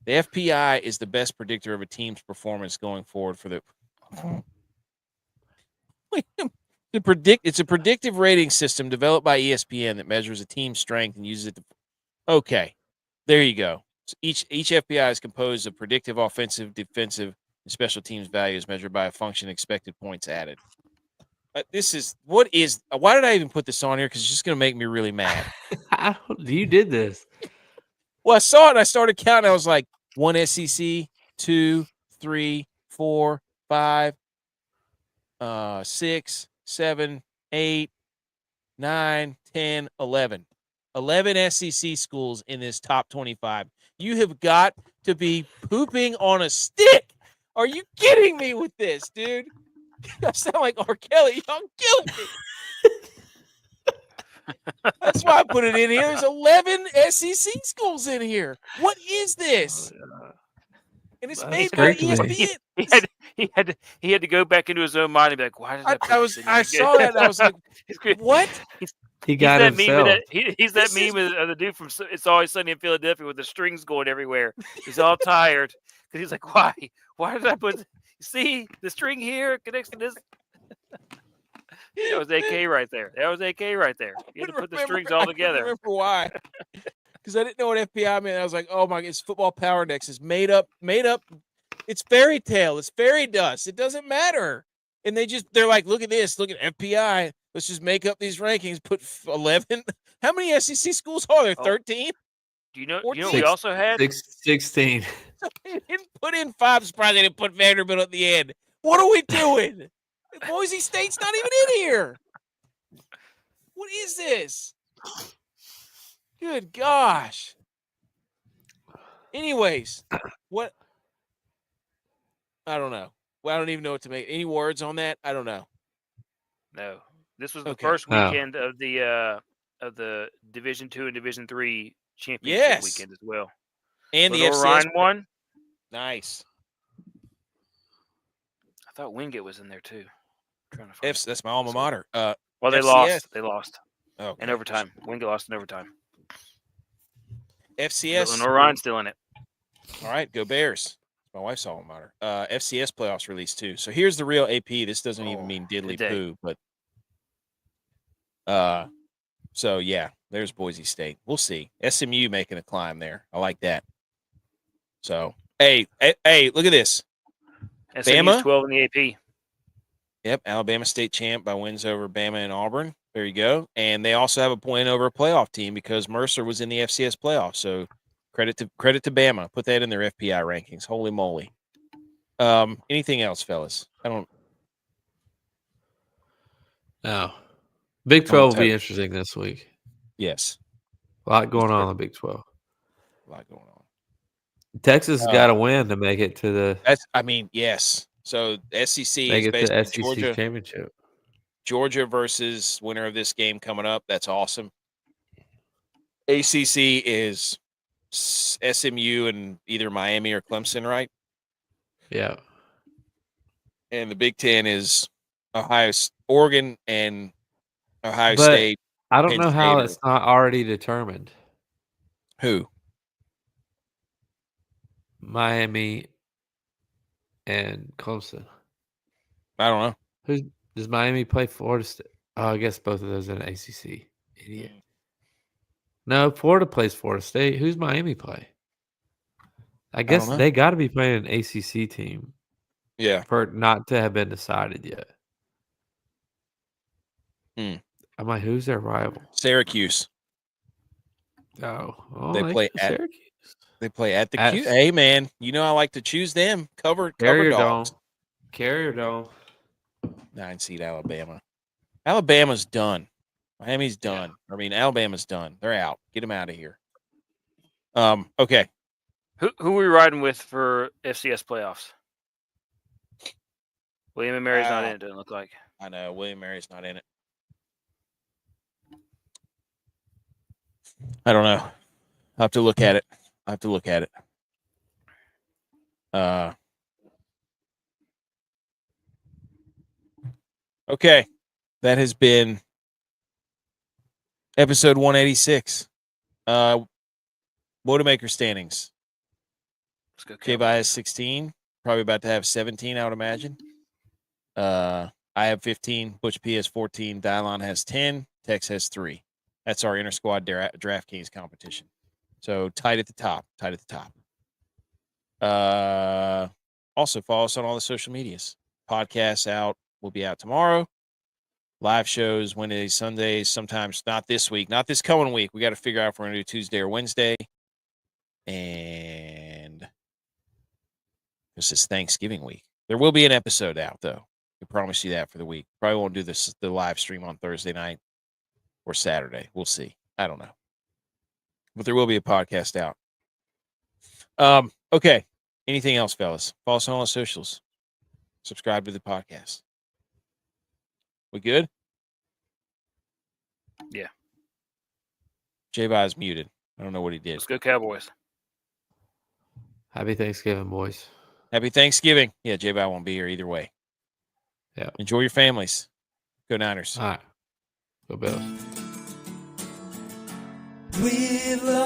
The FPI is the best predictor of a team's performance going forward for the It's a predictive rating system developed by ESPN that measures a team's strength and uses it to. Okay, there you go. So each FPI is composed of predictive offensive, defensive, and special teams values measured by a function expected points added. Why did I even put this on here? Because it's just going to make me really mad. You did this. Well, I saw it and I started counting. I was like, 1 SEC, 2, 3, 4, 5, 6, 7, 8, 9, 10, 11. 11 SEC schools in this top 25. You have got to be pooping on a stick. Are you kidding me with this, dude? I sound like R. Kelly. Y'all killing me. That's why I put it in here. There's 11 SEC schools in here. What is this? And it's That's made by great to me. ESPN. He had to go back into his own mind and be like, why did I put this in here I again? saw that and I was like, what? He got He's that himself. he's that meme of the dude from It's Always Sunny in Philadelphia with the strings going everywhere. He's all tired because he's like, why? Why did I put? See the string here connects to this. That was AK right there. You had to put the strings all I together. couldn't remember why. Because I didn't know what FPI meant. I was like, oh my, it's Football Power Index. It's made up. It's fairy tale. It's fairy dust. It doesn't matter. And they're like, look at this. Look at FPI. Let's just make up these rankings. Put 11. How many SEC schools are there? 13? Do you know? 14? You know what we also had? 16. They didn't put in 5. Surprised they didn't put Vanderbilt at the end. What are we doing? Boise State's not even in here. What is this? Good gosh. Anyways, what? I don't know. Well, I don't even know what to make. Any words on that? I don't know. No. This was the Okay. first Oh. weekend of the Division II and Division III championship Yes. weekend as well. And the Little FCS Ryan won. Nice. I thought Wingate was in there too. I'm trying to find it. That's my alma mater. Well, they FCS. lost. They lost Okay. in overtime. Wingate lost in overtime. FCS. Lenore Ryan's still in it. All right, go Bears. My wife's alma mater. FCS playoffs released too. So here's the real AP. This doesn't even mean diddly good day. poo, but so yeah, there's Boise State. We'll see. SMU making a climb there. I like that. So hey, look at this. SMU's Bama? 12 in the AP. Yep, Alabama State champ by wins over Bama and Auburn. There you go. And they also have a win over a playoff team because Mercer was in the FCS playoffs. So credit to Bama. Put that in their FPI rankings. Holy moly. Anything else, fellas? No. Big 12 will be interesting this week. Yes. A lot going on in the Big 12. A lot going on. Texas got to win to make it to the Yes. So SEC make is it to basically SEC ACC is SMU and either Miami or Clemson, right? Yeah. And the Big Ten is Oregon and Ohio But State. I don't Penn know State how or- it's not already determined. Who? Miami and Clemson. I don't know. Does Miami play Florida State? Oh, I guess both of those are in ACC. Idiot. No, Florida plays Florida State. Who's Miami play? I guess know. they got to be playing an ACC team Yeah. for it not to have been decided yet. I'm like, who's their rival? Syracuse. Oh, They play at- Syracuse. They play at the At- Q. Hey, man, you know I like to choose them. Cover Carrier dogs. Dome. Carrier Dome. 9-seed Alabama. Alabama's done. Miami's done. I mean, Alabama's done. They're out. Get them out of here. Okay. Who are we riding with for FCS playoffs? William and Mary's not in it, doesn't look like. I know. William Mary's not in it. I don't know. I'll have to look at it. Okay. That has been episode 186. Boilermaker standings. Let's go. K-By has 16. Probably about to have 17, I would imagine. I have 15. ButchP has 14. DYLON has 10. Tex has 3. That's our inter-squad DraftKings competition. So tight at the top. Also, follow us on all the social medias. Podcasts out. Will be out tomorrow. Live shows Wednesdays, Sundays, sometimes not this week, not this coming week. We got to figure out if we're going to do Tuesday or Wednesday. And this is Thanksgiving week. There will be an episode out, though. I promise you that for the week. Probably won't do the live stream on Thursday night or Saturday. We'll see. I don't know. But there will be a podcast out. Okay. Anything else, fellas? Follow us on all the socials. Subscribe to the podcast. We good? Yeah. J-By is muted. I don't know what he did. Let's go Cowboys. Happy Thanksgiving, boys. Happy Thanksgiving. Yeah, J-By won't be here either way. Yeah. Enjoy your families. Go Niners. All right. Go Bills. We love